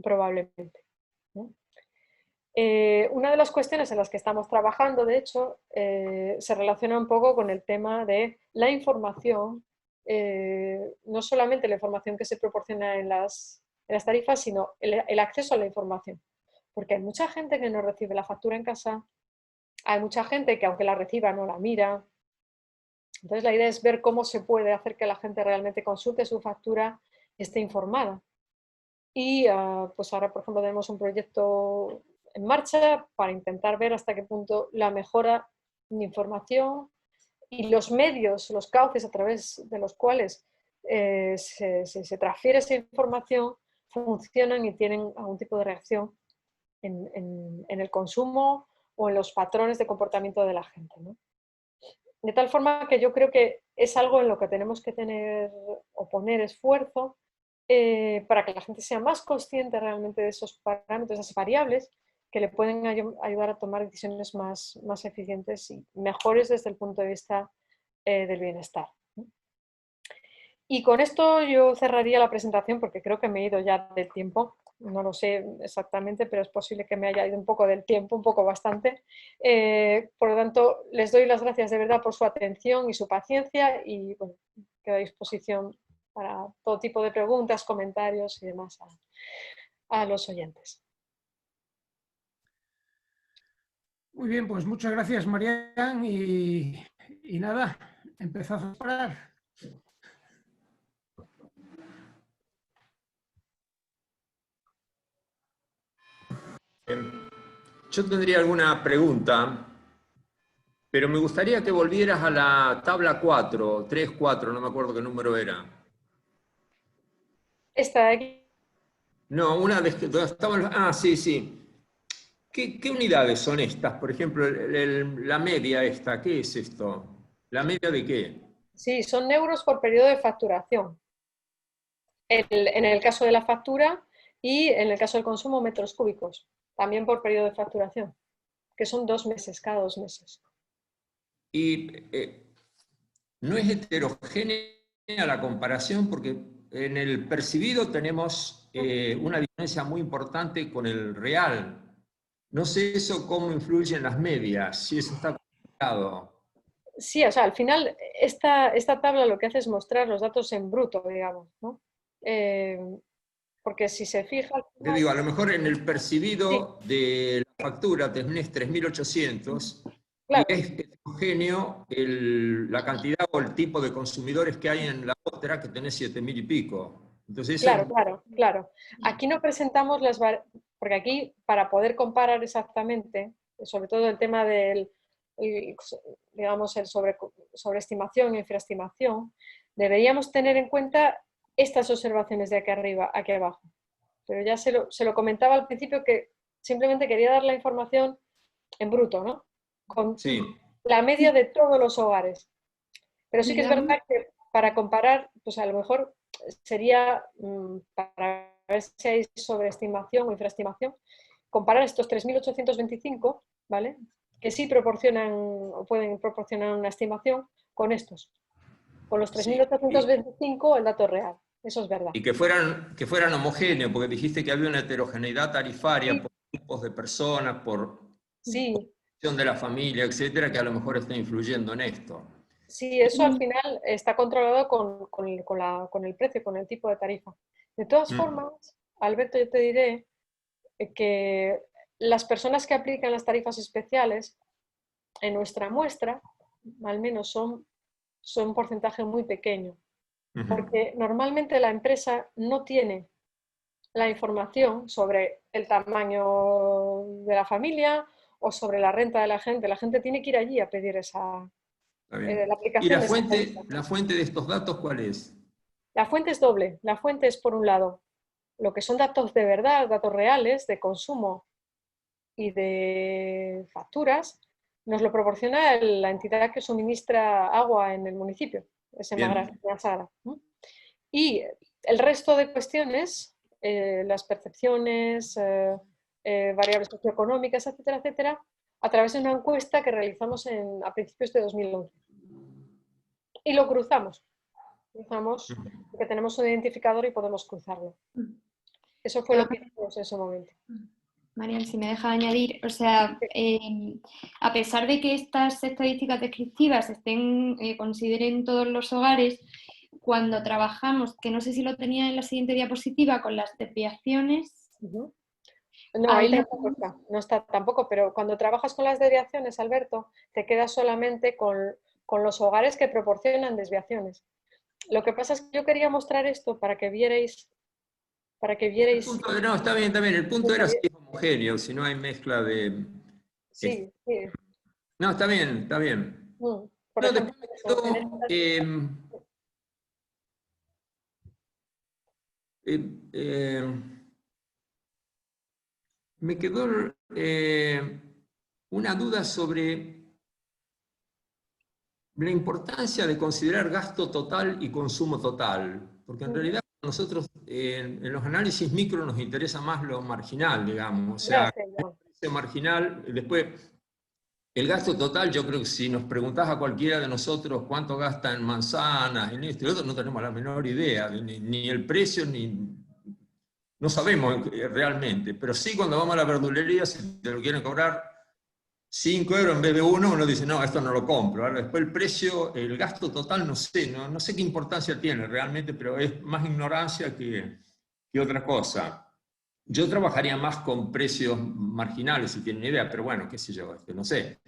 probablemente, ¿no? Una de las cuestiones en las que estamos trabajando, de hecho, se relaciona un poco con el tema de la información, no solamente la información que se proporciona en las tarifas, sino el acceso a la información. Porque hay mucha gente que no recibe la factura en casa, hay mucha gente que aunque la reciba no la mira. Entonces la idea es ver cómo se puede hacer que la gente realmente consulte su factura y esté informada. Y pues ahora, por ejemplo, tenemos un proyecto en marcha para intentar ver hasta qué punto la mejora de información y los medios, los cauces a través de los cuales se transfiere esa información funcionan y tienen algún tipo de reacción en el consumo o en los patrones de comportamiento de la gente, ¿no? De tal forma que yo creo que es algo en lo que tenemos que tener o poner esfuerzo para que la gente sea más consciente realmente de esos parámetros, de esas variables que le pueden ayudar a tomar decisiones más eficientes y mejores desde el punto de vista del bienestar. Y con esto yo cerraría la presentación porque creo que me he ido ya del tiempo. No lo sé exactamente, pero es posible que me haya ido un poco del tiempo, un poco bastante. Por lo tanto, les doy las gracias de verdad por su atención y su paciencia y bueno, quedo a disposición para todo tipo de preguntas, comentarios y demás a los oyentes. Muy bien, pues muchas gracias, Marian, y nada, empezad a parar. Yo tendría alguna pregunta, pero me gustaría que volvieras a la tabla 4, 3, 4, no me acuerdo qué número era. Esta de aquí. No, una de donde estaban sí, sí. ¿Qué unidades son estas? Por ejemplo, la media esta, ¿qué es esto? ¿La media de qué? Sí, son euros por periodo de facturación. En el caso de la factura y en el caso del consumo, metros cúbicos, también por periodo de facturación, que son 2 meses, cada 2 meses. Y no es heterogénea la comparación porque en el percibido tenemos una diferencia muy importante con el real. No sé eso cómo influye en las medias, si eso está complicado. Sí, o sea, al final esta tabla lo que hace es mostrar los datos en bruto, digamos, ¿no? Porque si se fija al Te final, digo, a lo mejor en el sí, percibido de la factura tenés 3.800 y claro, es heterogéneo la cantidad o el tipo de consumidores que hay en la otra que tenés 7.000 y pico. Entonces eso claro. Aquí no presentamos porque aquí para poder comparar exactamente, sobre todo el tema del, digamos, el sobreestimación y infraestimación, deberíamos tener en cuenta estas observaciones de aquí arriba, aquí abajo. Pero ya se lo comentaba al principio que simplemente quería dar la información en bruto, ¿no? Con sí, la media de todos los hogares. Pero sí que es Digamos, verdad que para comparar, pues a lo mejor sería, para ver si hay sobreestimación o infraestimación, comparar estos 3.825, ¿vale? Que sí proporcionan o pueden proporcionar una estimación con estos. Con los sí. 3.825 el dato es real. Eso es verdad. Y que fueran homogéneos, porque dijiste que había una heterogeneidad tarifaria Sí, por grupos de personas, por sí, condición de la familia, etcétera, que a lo mejor está influyendo en esto. sí, eso al final está controlado con el precio, con el tipo de tarifa. De todas Mm. formas, Alberto, yo te diré que las personas que aplican las tarifas especiales en nuestra muestra, al menos son un porcentaje muy pequeño, Ujú. porque normalmente la empresa no tiene la información sobre el tamaño de la familia o sobre la renta de la gente. La gente tiene que ir allí a pedir Está bien. la ¿Y aplicación de esa tarifa. la fuente de estos datos cuál es? La fuente es doble. La fuente es, por un lado, lo que son datos de verdad, datos reales de consumo y de facturas, nos lo proporciona la entidad que suministra agua en el municipio, es Bien. Sara. Y el resto de cuestiones, las percepciones, variables socioeconómicas, etcétera, etcétera, a través de una encuesta que realizamos a principios de 2011. Y lo cruzamos, porque tenemos un identificador y podemos cruzarlo. Eso fue lo ah, que hicimos en ese momento. Marian, si me deja añadir, o sea, a pesar de que estas estadísticas descriptivas estén, consideren todos los hogares, cuando trabajamos, que no sé si lo tenía en la siguiente diapositiva, con las desviaciones. No, ahí tampoco está, no está tampoco, pero cuando trabajas con las desviaciones, Alberto, te quedas solamente con los hogares que proporcionan desviaciones. Lo que pasa es que yo quería mostrar esto para que vierais... No, está bien, el punto era si es homogéneo, si no hay mezcla de... Sí, sí. No, está bien. Por ejemplo, me quedó una duda sobre la importancia de considerar gasto total y consumo total, porque en realidad nosotros en los análisis micro nos interesa más lo marginal, digamos, o sea, el precio marginal, después el gasto total. Yo creo que si nos preguntás a cualquiera de nosotros cuánto gasta en manzanas, en esto y lo otro, no tenemos la menor idea, ni el precio, no sabemos realmente, pero sí cuando vamos a la verdulería, si te lo quieren cobrar 5 euros en vez de 1, uno dice, no, esto no lo compro. Ahora, después el precio, el gasto total, no sé qué importancia tiene realmente, pero es más ignorancia que otra cosa. Yo trabajaría más con precios marginales, si tienen idea, pero bueno, qué sé yo, no sé.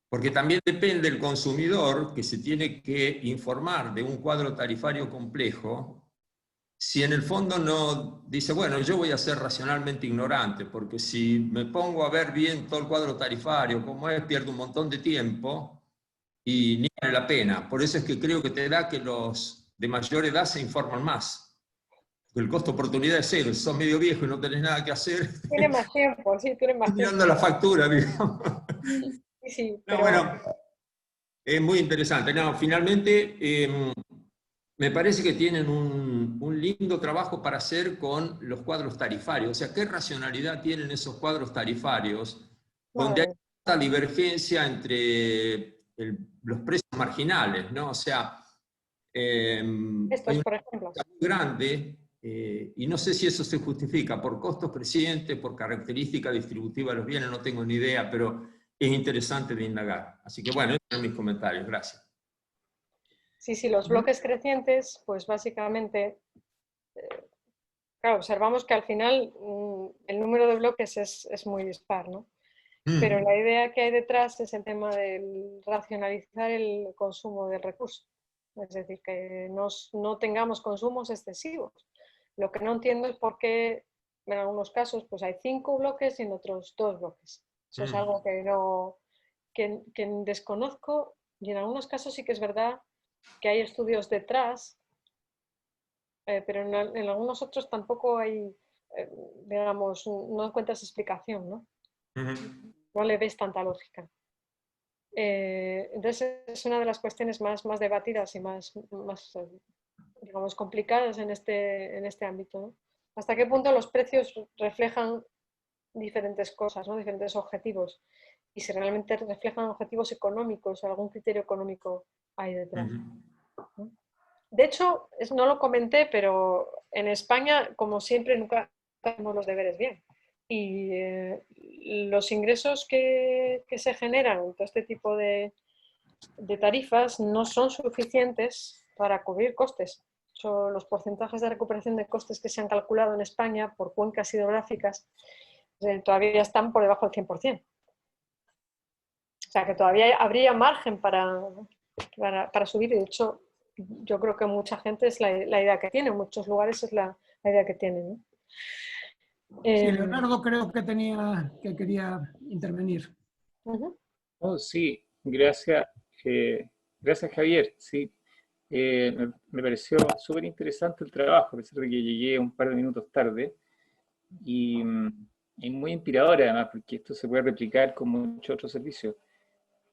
Porque también depende del consumidor que se tiene que informar de un cuadro tarifario complejo, si en el fondo no dice, bueno, yo voy a ser racionalmente ignorante, porque si me pongo a ver bien todo el cuadro tarifario, como es, pierdo un montón de tiempo y ni vale la pena. Por eso es que creo que te da que los de mayor edad se informan más. El costo oportunidad es cero. Si sos medio viejo y no tenés nada que hacer, tiene más tiempo, sí, tiene más tiempo. mirando la factura, digamos. Sí, No, pero... bueno, es muy interesante. No, finalmente, me parece que tienen un lindo trabajo para hacer con los cuadros tarifarios. O sea, ¿qué racionalidad tienen esos cuadros tarifarios donde hay esta divergencia entre los precios marginales, ¿no? O sea, estos, hay una por ejemplo. divergencia muy grande y no sé si eso se justifica por costos crecientes, por característica distributiva de los bienes, no tengo ni idea, pero es interesante de indagar. Así que bueno, esos son mis comentarios. Gracias. Sí, los bloques crecientes, pues básicamente, claro, observamos que al final el número de bloques es muy dispar, ¿no? Pero la idea que hay detrás es el tema de racionalizar el consumo del recurso. Es decir, que no tengamos consumos excesivos. Lo que no entiendo es por qué en algunos casos pues hay 5 bloques y en otros 2 bloques. Eso es algo que desconozco, y en algunos casos sí que es verdad que hay estudios detrás, pero en algunos otros tampoco hay, digamos, no encuentras explicación, ¿no? No le ves tanta lógica. Entonces es una de las cuestiones más debatidas y más digamos, complicadas en este ámbito, ¿no? ¿Hasta qué punto los precios reflejan diferentes cosas, ¿no? Diferentes objetivos? Y si realmente reflejan objetivos económicos o algún criterio económico hay detrás, ¿no? De hecho, no lo comenté, pero en España, como siempre, nunca hacemos los deberes bien. Y los ingresos que se generan en todo este tipo de tarifas no son suficientes para cubrir costes. Los porcentajes de recuperación de costes que se han calculado en España por cuencas hidrográficas todavía están por debajo del 100%. O sea que todavía habría margen para subir, y de hecho yo creo que mucha gente es la idea que tiene, en muchos lugares es la idea que tienen, ¿no? Sí, Leonardo creo que quería intervenir. Oh, sí, gracias, gracias Javier. Sí, me pareció súper interesante el trabajo, a pesar de que llegué un par de minutos tarde. Y muy inspirador además, porque esto se puede replicar con muchos otros servicios.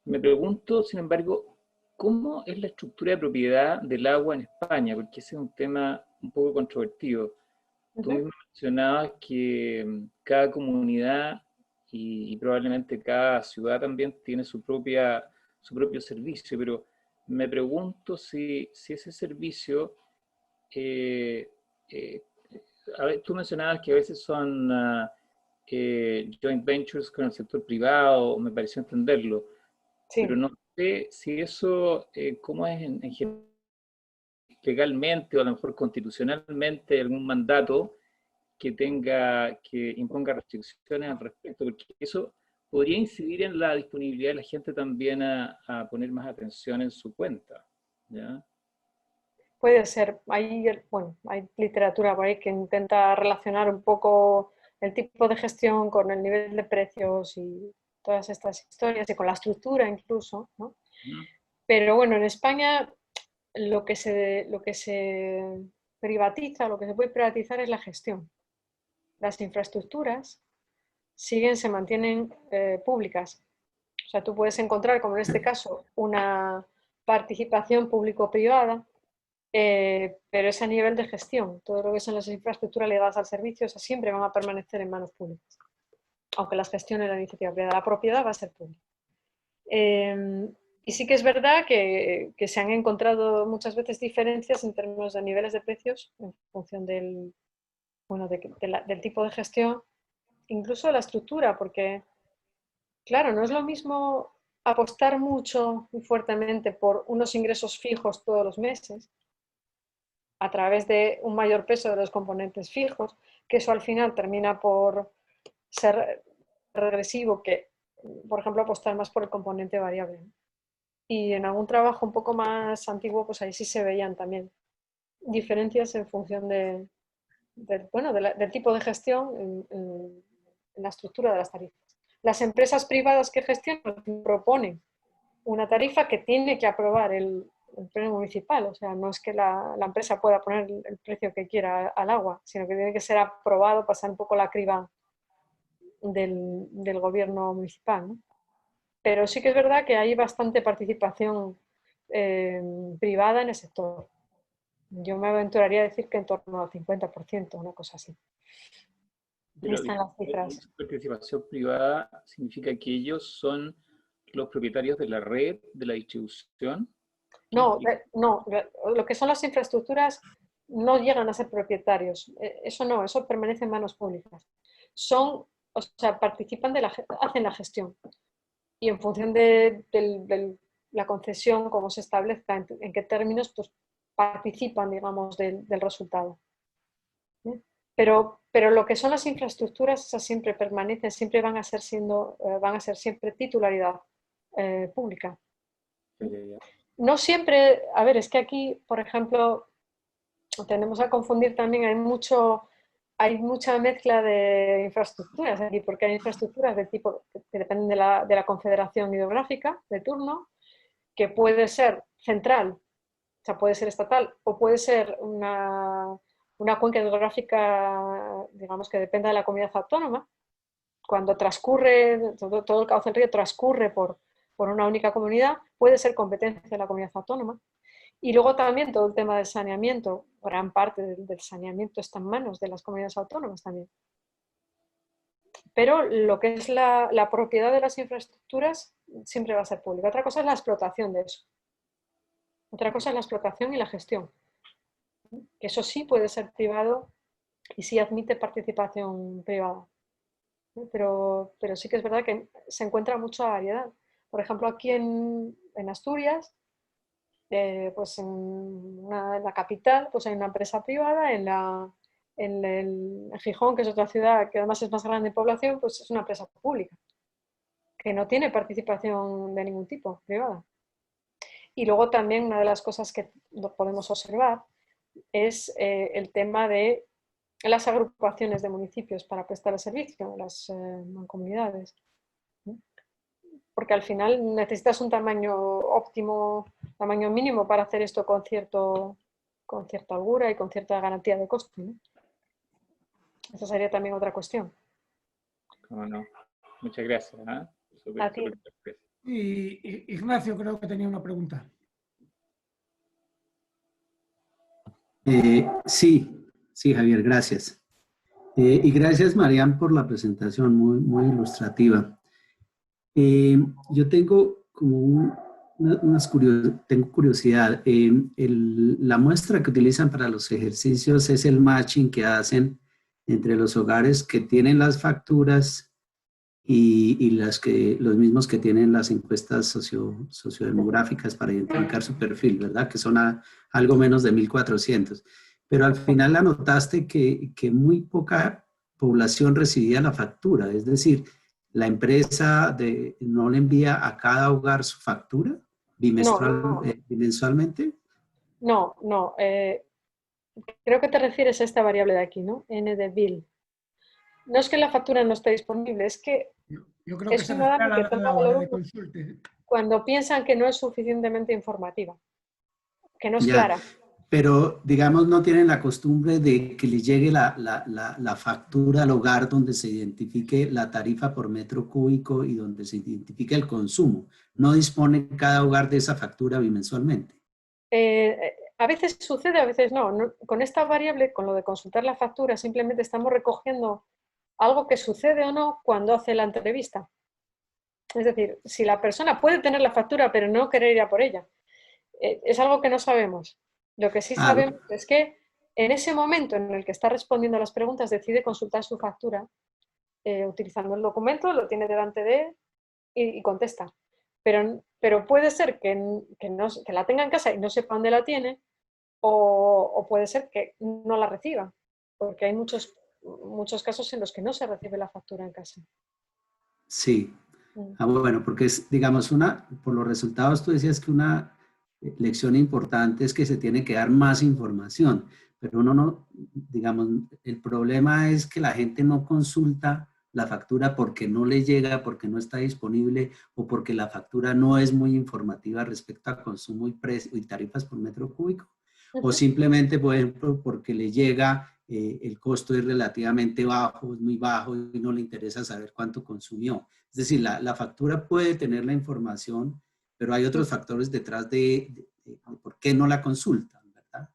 Me pregunto, sin embargo, ¿cómo es la estructura de propiedad del agua en España? Porque ese es un tema un poco controvertido. Tú mismo mencionabas que cada comunidad y probablemente cada ciudad también tiene su propio servicio, pero me pregunto si ese servicio a ver, tú mencionabas que a veces son joint ventures con el sector privado, me pareció entenderlo, Sí. pero no sé si eso, cómo es legalmente o a lo mejor constitucionalmente algún mandato que imponga restricciones al respecto, porque eso podría incidir en la disponibilidad de la gente también a poner más atención en su cuenta, ¿ya? Puede ser. Bueno, hay literatura por ahí que intenta relacionar un poco el tipo de gestión con el nivel de precios y todas estas historias, y con la estructura incluso, ¿no? ¿No? Pero bueno, en España lo que se privatiza, lo que se puede privatizar es la gestión. Las infraestructuras se mantienen públicas. O sea, tú puedes encontrar, como en este caso, una participación público-privada, pero es a nivel de gestión. Todo lo que son las infraestructuras ligadas al servicio, esas siempre van a permanecer en manos públicas, aunque las gestione la iniciativa privada. La propiedad va a ser pública. Y sí que es verdad que se han encontrado muchas veces diferencias en términos de niveles de precios en función del tipo de gestión, incluso de la estructura, porque, claro, no es lo mismo apostar mucho y fuertemente por unos ingresos fijos todos los meses a través de un mayor peso de los componentes fijos, que eso al final termina por ser regresivo que, por ejemplo, apostar más por el componente variable, ¿no? Y en algún trabajo un poco más antiguo, pues ahí sí se veían también diferencias en función del tipo de gestión en la estructura de las tarifas. Las empresas privadas que gestionan proponen una tarifa que tiene que aprobar el pleno municipal. O sea, no es que la empresa pueda poner el precio que quiera al agua, sino que tiene que ser aprobado, pasar un poco la criba del gobierno municipal, ¿no? Pero sí que es verdad que hay bastante participación privada en el sector. Yo me aventuraría a decir que en torno al 50%, una cosa así. Pero Están las cifras. esa participación privada significa que ellos son los propietarios de la red, de la distribución. No, lo que son las infraestructuras no llegan a ser propietarios. Eso no, eso permanece en manos públicas. O sea, participan hacen la gestión. Y en función de la concesión, cómo se establezca, en qué términos, pues participan, digamos, del resultado. Pero lo que son las infraestructuras, esas siempre permanecen, siempre van a ser siempre titularidad pública. No siempre, a ver, es que aquí, por ejemplo, tenemos a confundir también, hay mucha mezcla de infraestructuras aquí, porque hay infraestructuras de tipo que dependen de la confederación hidrográfica de turno, que puede ser central, o sea, puede ser estatal, o puede ser una cuenca hidrográfica, digamos, que dependa de la comunidad autónoma. Cuando transcurre, todo el cauce del río transcurre por una única comunidad, puede ser competencia de la comunidad autónoma. Y luego también todo el tema del saneamiento, gran parte del saneamiento está en manos de las comunidades autónomas también. Pero lo que es la propiedad de las infraestructuras siempre va a ser pública. Otra cosa es la explotación de eso. Otra cosa es la explotación y la gestión. Que eso sí puede ser privado y sí admite participación privada. Pero sí que es verdad que se encuentra mucha variedad. Por ejemplo, aquí en Asturias, pues en la capital, pues hay una empresa privada, en Gijón, que es otra ciudad que además es más grande en población, pues es una empresa pública, que no tiene participación de ningún tipo privada. Y luego también una de las cosas que podemos observar es el tema de las agrupaciones de municipios para prestar el servicio, las mancomunidades. Porque al final necesitas un tamaño óptimo, tamaño mínimo para hacer esto con cierta holgura y con cierta garantía de coste, ¿no? Esa sería también otra cuestión. ¿Cómo no? Muchas gracias. ¿Eh? A ti. Y Ignacio creo que tenía una pregunta. Sí, Javier, gracias. Y gracias, Marian, por la presentación, muy, muy ilustrativa. Yo tengo como tengo curiosidad. La muestra que utilizan para los ejercicios es el matching que hacen entre los hogares que tienen las facturas y los mismos que tienen las encuestas sociodemográficas para identificar su perfil, ¿verdad? Que son algo menos de 1.400. Pero al final anotaste que muy poca población recibía la factura, es decir, la empresa no le envía a cada hogar su factura bimensualmente. No. Creo que te refieres a esta variable de aquí, ¿no? N de bill. No es que la factura no esté disponible, es que Yo creo que es se una refiere data que a toma la hora valor de consulte. cuando piensan que no es suficientemente informativa, que no es Ya, clara. pero digamos no tienen la costumbre de que le llegue la factura al hogar donde se identifique la tarifa por metro cúbico y donde se identifique el consumo. No dispone cada hogar de esa factura bimensualmente. A veces sucede, a veces no. Con esta variable, con lo de consultar la factura, simplemente estamos recogiendo algo que sucede o no cuando hace la entrevista. Es decir, si la persona puede tener la factura pero no querer ir a por ella, es algo que no sabemos. Lo que sí Ah, sabemos es que en ese momento en el que está respondiendo a las preguntas decide consultar su factura utilizando el documento, lo tiene delante de él y contesta. Pero puede ser que la tenga en casa y no sepa dónde la tiene, o puede ser que no la reciba, porque hay muchos casos en los que no se recibe la factura en casa. sí. Bueno, porque es, digamos, por los resultados tú decías que una lección importante es que se tiene que dar más información, pero uno no, digamos, el problema es que la gente no consulta la factura porque no le llega, porque no está disponible o porque la factura no es muy informativa respecto a consumo y tarifas por metro cúbico, o simplemente, por ejemplo, porque le llega, el costo es relativamente bajo, es muy bajo y no le interesa saber cuánto consumió. Es decir, la factura puede tener la información, pero hay otros factores detrás de por qué no la consultan, ¿verdad?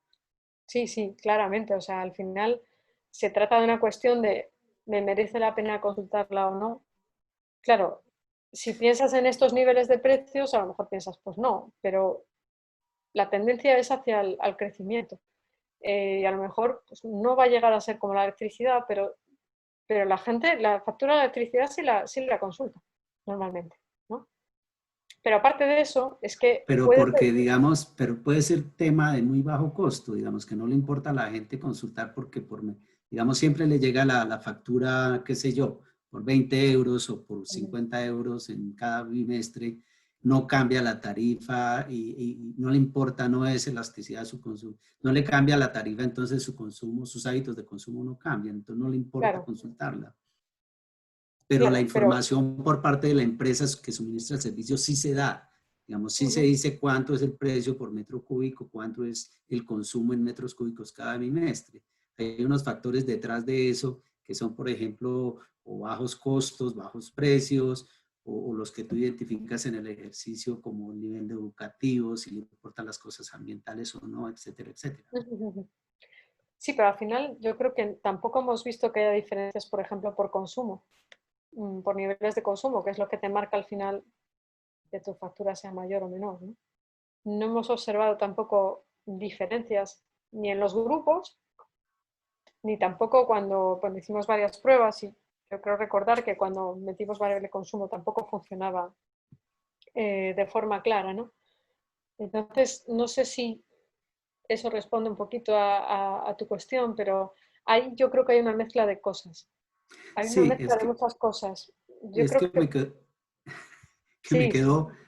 Sí, claramente. O sea, al final se trata de una cuestión de ¿me merece la pena consultarla o no? Claro, si piensas en estos niveles de precios, a lo mejor piensas, pues no, pero la tendencia es hacia al crecimiento. Y a lo mejor pues, no va a llegar a ser como la electricidad, pero la gente, la factura de electricidad sí la consulta normalmente, ¿no? Pero aparte de eso, es que Pero puede ser. porque, digamos, pero puede ser tema de muy bajo costo, digamos, que no le importa a la gente consultar porque, digamos, siempre le llega la factura, qué sé yo, por 20 euros o por 50 euros en cada bimestre, no cambia la tarifa y no le importa, no es elasticidad de su consumo, no le cambia la tarifa, entonces su consumo, sus hábitos de consumo no cambian, entonces no le importa Claro, consultarla. Pero la claro, pero información por parte de la empresa que suministra el servicio sí se da. Digamos, sí se dice cuánto es el precio por metro cúbico, cuánto es el consumo en metros cúbicos cada bimestre. Hay unos factores detrás de eso que son, por ejemplo, o bajos costos, bajos precios, o los que tú identificas en el ejercicio como el nivel educativo, si le importan las cosas ambientales o no, etcétera, etcétera. sí, pero al final yo creo que tampoco hemos visto que haya diferencias, por ejemplo, por consumo, por niveles de consumo, que es lo que te marca al final que tu factura sea mayor o menor, ¿no? No hemos observado tampoco diferencias ni en los grupos, ni tampoco cuando hicimos varias pruebas, y yo creo recordar que cuando metimos variable de consumo tampoco funcionaba de forma clara, ¿no? Entonces, no sé si eso responde un poquito a tu cuestión, pero ahí yo creo que hay una mezcla de cosas. Hay una Sí, mezcla de muchas cosas. Yo es creo que que sí,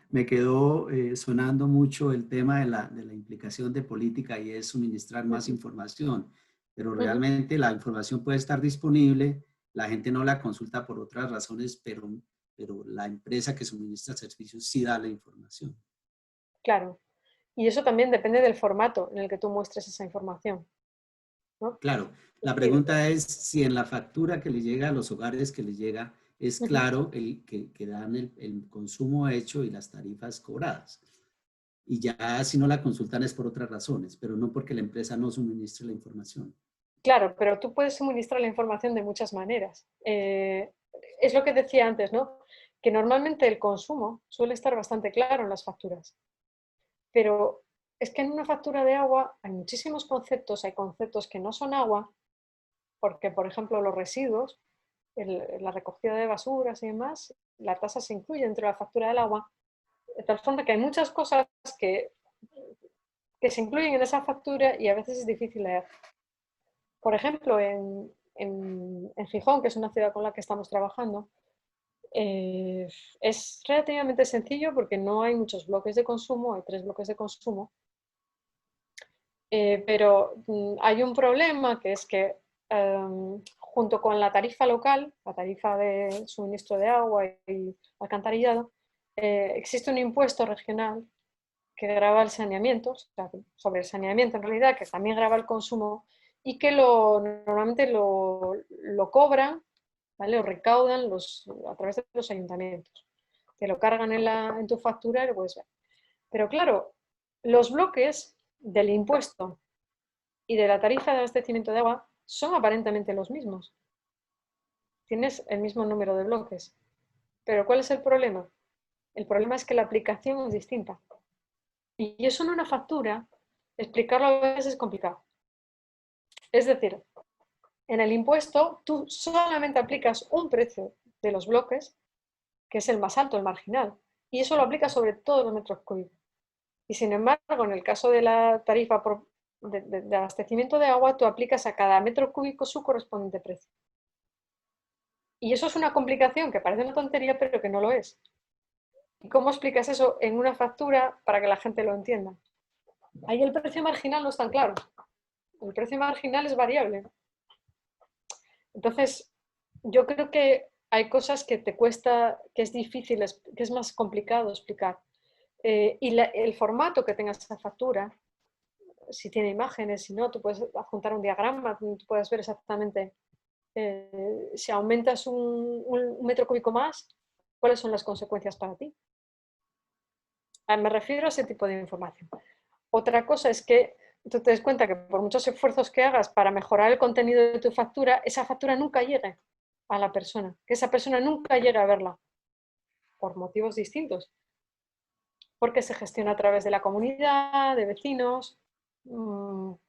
me quedó sonando mucho el tema de la implicación de política y es suministrar más información, pero realmente la información puede estar disponible, la gente no la consulta por otras razones, pero la empresa que suministra servicios sí da la información. claro. Y eso también depende del formato en el que tú muestres esa información, ¿no? Claro, Es la decir, pregunta es si en la factura que le llega a los hogares que les llega es claro que dan el consumo hecho y las tarifas cobradas. Y ya si no la consultan es por otras razones, pero no porque la empresa no suministre la información. claro, pero tú puedes suministrar la información de muchas maneras. Es lo que decía antes, ¿no? que normalmente el consumo suele estar bastante claro en las facturas. Pero es que en una factura de agua hay muchísimos conceptos, hay conceptos que no son agua, porque por ejemplo los residuos, la recogida de basuras y demás, la tasa se incluye dentro de la factura del agua, de tal forma que hay muchas cosas que se incluyen en esa factura y a veces es difícil leer. Por ejemplo, en Gijón, que es una ciudad con la que estamos trabajando, es relativamente sencillo porque no hay muchos bloques de consumo, hay 3 bloques de consumo, pero hay un problema que es que junto con la tarifa local, la tarifa de suministro de agua y alcantarillado, existe un impuesto regional que grava el saneamiento, o sea, sobre el saneamiento en realidad, que también grava el consumo y que normalmente lo cobran, ¿vale? Lo recaudan a través de los ayuntamientos. Te lo cargan en tu factura y lo puedes ver. Pero claro, los bloques del impuesto y de la tarifa de abastecimiento de agua son aparentemente los mismos. Tienes el mismo número de bloques. Pero ¿cuál es el problema? El problema es que la aplicación es distinta. Y eso en una factura, explicarlo a veces es complicado. Es decir, en el impuesto tú solamente aplicas un precio de los bloques, que es el más alto, el marginal, y eso lo aplicas sobre todos los metros cúbicos. Y sin embargo, en el caso de la tarifa de abastecimiento de agua, tú aplicas a cada metro cúbico su correspondiente precio. Y eso es una complicación que parece una tontería, pero que no lo es. ¿Y cómo explicas eso en una factura para que la gente lo entienda? Ahí el precio marginal no es tan claro. El precio marginal es variable. Entonces, yo creo que hay cosas que te cuesta, que es difícil, que es más complicado explicar. Y el formato que tenga esa factura, si tiene imágenes, si no, tú puedes adjuntar un diagrama, tú puedes ver exactamente si aumentas un metro cúbico más, cuáles son las consecuencias para ti. Me refiero a ese tipo de información. Otra cosa es que tú te des cuenta que por muchos esfuerzos que hagas para mejorar el contenido de tu factura, esa factura nunca llegue a la persona, que esa persona nunca llegue a verla, por motivos distintos. Porque se gestiona a través de la comunidad, de vecinos,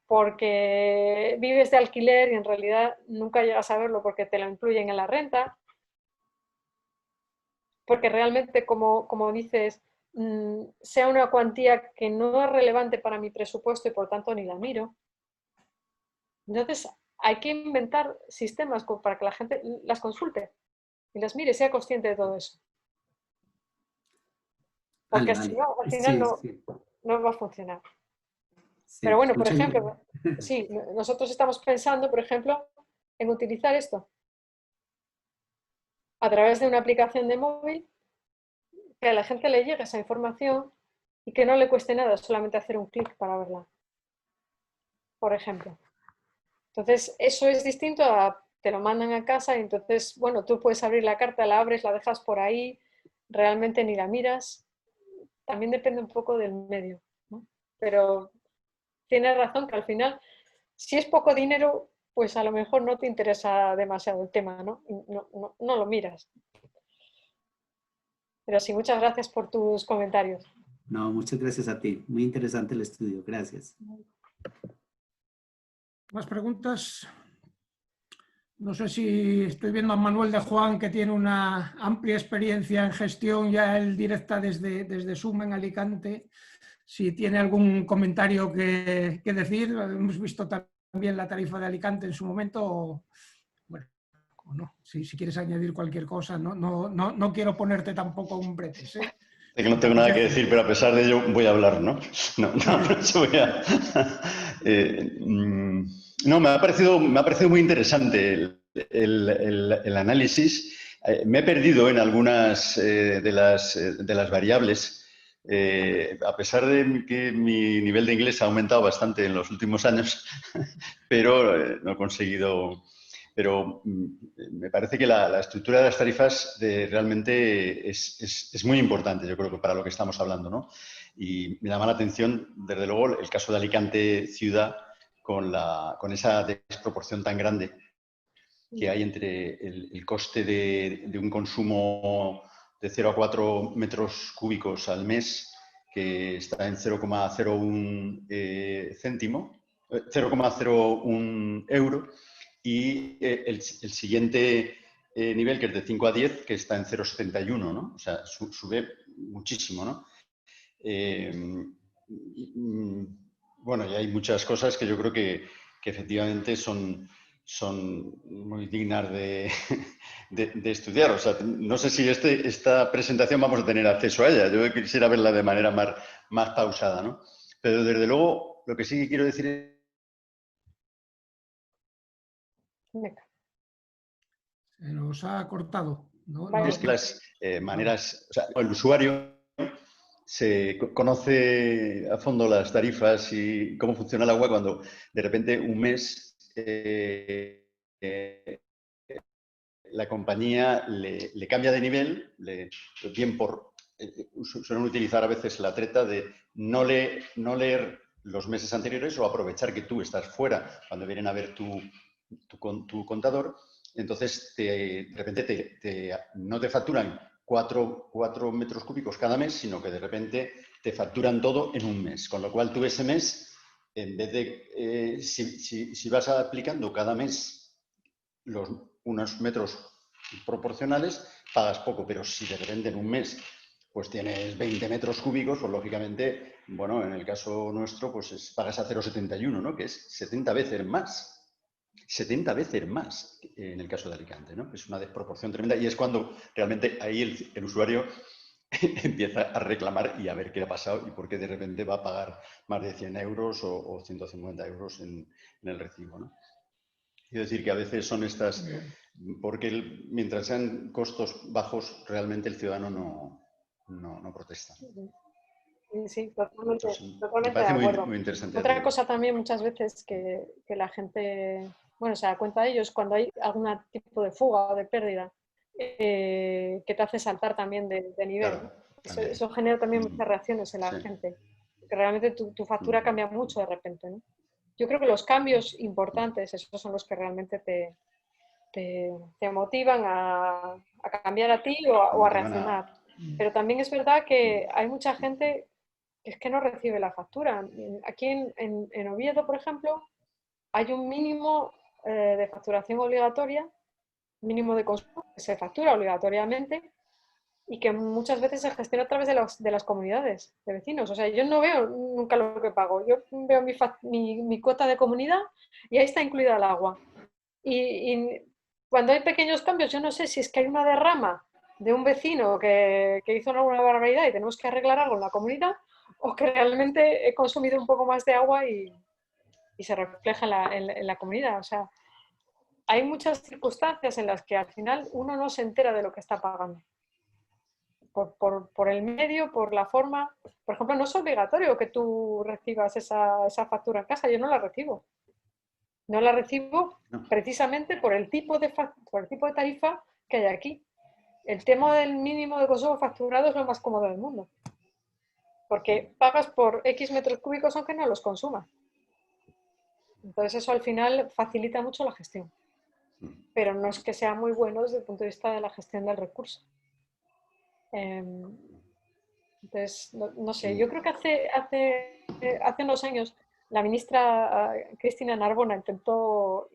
porque vives de alquiler y en realidad nunca llegas a verlo porque te lo incluyen en la renta, porque realmente, como dices, sea una cuantía que no es relevante para mi presupuesto y por tanto ni la miro. Entonces hay que inventar sistemas para que la gente las consulte y las mire, sea consciente de todo eso. Porque si no, al final no va a funcionar. Sí, pero bueno, por ejemplo, sí, nosotros estamos pensando, por ejemplo, en utilizar esto a través de una aplicación de móvil, que a la gente le llegue esa información y que no le cueste nada, solamente hacer un clic para verla, por ejemplo. Entonces, eso es distinto a te lo mandan a casa y entonces, bueno, tú puedes abrir la carta, la abres, la dejas por ahí, realmente ni la miras. También depende un poco del medio, ¿no? Pero tienes razón que al final, si es poco dinero, pues a lo mejor no te interesa demasiado el tema, ¿no? No lo miras. Pero sí, muchas gracias por tus comentarios. No, muchas gracias a ti. Muy interesante el estudio. Gracias. ¿Más preguntas? No sé si estoy viendo a Manuel de Juan, que tiene una amplia experiencia en gestión, ya él directa desde Suma en Alicante. Si tiene algún comentario que decir, hemos visto también la tarifa de Alicante en su momento. Bueno, no, si quieres añadir cualquier cosa, no quiero ponerte tampoco un bretes, ¿eh? Que no tengo nada que decir, pero a pesar de ello voy a hablar, ¿no? No, me ha parecido muy interesante el análisis. Me he perdido en algunas de las variables. A pesar de que mi nivel de inglés ha aumentado bastante en los últimos años, pero no he conseguido... Pero me parece que la estructura de las tarifas realmente es muy importante, yo creo que para lo que estamos hablando, ¿no? Y me llama la atención, desde luego, el caso de Alicante ciudad con esa desproporción tan grande que hay entre el coste de un consumo de 0 a 4 metros cúbicos al mes, que está en 0,01 céntimo, 0,01 euro, y el siguiente nivel, que es de 5 a 10, que está en 0,71, ¿no? O sea, sube muchísimo, ¿no? Bueno, y hay muchas cosas que yo creo que efectivamente son muy dignas de estudiar. O sea, no sé si esta presentación vamos a tener acceso a ella. Yo quisiera verla de manera más pausada, ¿no? Pero desde luego, lo que sí que quiero decir es... Se nos ha cortado. Es que las maneras... O sea, el usuario se conoce a fondo las tarifas y cómo funciona el agua cuando de repente un mes la compañía le cambia de nivel, bien por... suelen utilizar a veces la treta de no leer los meses anteriores o aprovechar que tú estás fuera cuando vienen a ver tu contador. Entonces, de repente no te facturan 4 metros cúbicos cada mes, sino que de repente te facturan todo en un mes. Con lo cual, tú ese mes, en vez de... si vas aplicando cada mes unos metros proporcionales, pagas poco. Pero si de repente en un mes pues tienes 20 metros cúbicos, pues lógicamente, bueno, en el caso nuestro, pues pagas a 0,71, ¿no? Que es 70 veces más. 70 veces más en el caso de Alicante, ¿no? Es una desproporción tremenda y es cuando realmente ahí el usuario empieza a reclamar y a ver qué ha pasado y por qué de repente va a pagar más de 100 euros o 150 euros en el recibo, ¿no? Quiero decir que a veces son estas, porque mientras sean costos bajos, realmente el ciudadano no protesta. Sí, totalmente, Entonces, totalmente me parece de acuerdo. muy interesante. Otra cosa también muchas veces que la gente, bueno, se da cuenta de ello es cuando hay algún tipo de fuga o de pérdida que te hace saltar también de nivel. Claro, Eso genera también muchas reacciones en la gente, porque realmente tu factura cambia mucho de repente, ¿no? Yo creo que los cambios importantes, esos son los que realmente te motivan a cambiar a ti o a reaccionar. Pero también es verdad que hay mucha gente que es que no recibe la factura. Aquí en Oviedo, por ejemplo, hay un mínimo de facturación obligatoria, mínimo de consumo, que se factura obligatoriamente y que muchas veces se gestiona a través de las comunidades de vecinos. O sea, yo no veo nunca lo que pago. Yo veo mi cuota de comunidad y ahí está incluida el agua. Y cuando hay pequeños cambios, yo no sé si es que hay una derrama de un vecino que hizo alguna barbaridad y tenemos que arreglar algo en la comunidad, o que realmente he consumido un poco más de agua y se refleja en la comunidad. O sea, hay muchas circunstancias en las que al final uno no se entera de lo que está pagando. Por el medio, por la forma. Por ejemplo, no es obligatorio que tú recibas esa factura en casa, yo no la recibo. No la recibo precisamente por el tipo de tarifa que hay aquí. El tema del mínimo de consumo facturado es lo más cómodo del mundo. Porque pagas por X metros cúbicos aunque no los consumas. Entonces eso al final facilita mucho la gestión. Pero no es que sea muy bueno desde el punto de vista de la gestión del recurso. Entonces, no sé, yo creo que hace unos años la ministra Cristina Narbona intentó,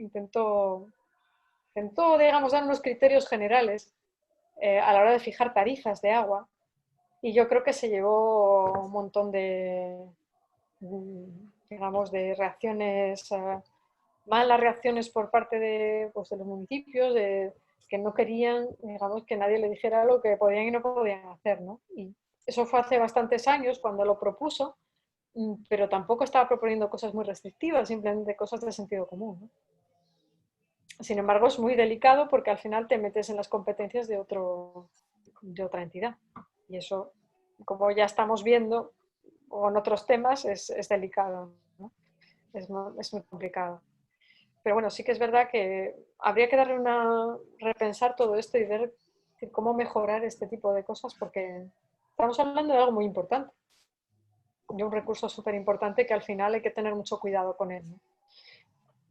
digamos, dar unos criterios generales a la hora de fijar tarifas de agua y yo creo que se llevó un montón digamos, de reacciones, malas reacciones por parte de los municipios, que no querían, digamos, que nadie le dijera lo que podían y no podían hacer, ¿no? Y eso fue hace bastantes años cuando lo propuso, pero tampoco estaba proponiendo cosas muy restrictivas, simplemente cosas de sentido común, ¿no? Sin embargo, es muy delicado porque al final te metes en las competencias de otra entidad. Y eso, como ya estamos viendo, o en otros temas, es delicado, ¿no? Es muy complicado. Pero bueno, sí que es verdad que habría que darle repensar todo esto y ver cómo mejorar este tipo de cosas porque estamos hablando de algo muy importante. De un recurso súper importante que al final hay que tener mucho cuidado con él, ¿no?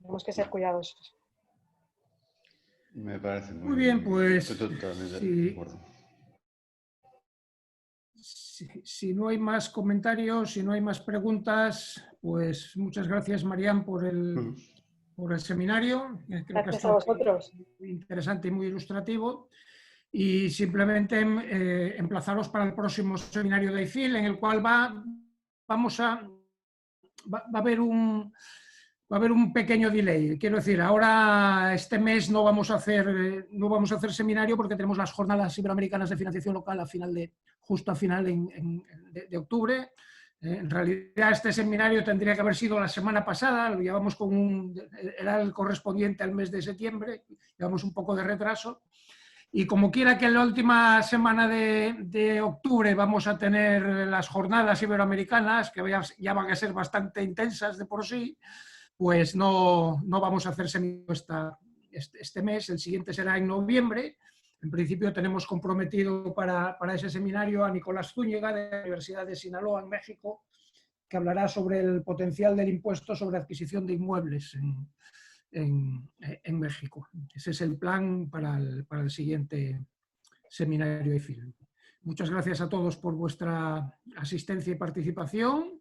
Tenemos que ser cuidadosos. Me parece Muy bien, pues totalmente de sí, acuerdo. Si no hay más comentarios, si no hay más preguntas, pues muchas gracias, Marian, por el seminario. Creo que ha Gracias a estado vosotros. muy interesante y muy ilustrativo. Y simplemente emplazaros para el próximo seminario de IFIL, en el cual va a haber un pequeño delay. Quiero decir, ahora este mes no vamos a hacer seminario porque tenemos las jornadas iberoamericanas de financiación local justo a final de octubre. En realidad este seminario tendría que haber sido la semana pasada, lo llevamos era el correspondiente al mes de septiembre, llevamos un poco de retraso. Y como quiera que en la última semana de octubre vamos a tener las jornadas iberoamericanas, que ya van a ser bastante intensas de por sí, pues no vamos a hacer seminario este mes, el siguiente será en noviembre. En principio tenemos comprometido para ese seminario a Nicolás Zúñiga, de la Universidad de Sinaloa, en México, que hablará sobre el potencial del impuesto sobre adquisición de inmuebles en México. Ese es el plan para el siguiente seminario IFIL. Muchas gracias a todos por vuestra asistencia y participación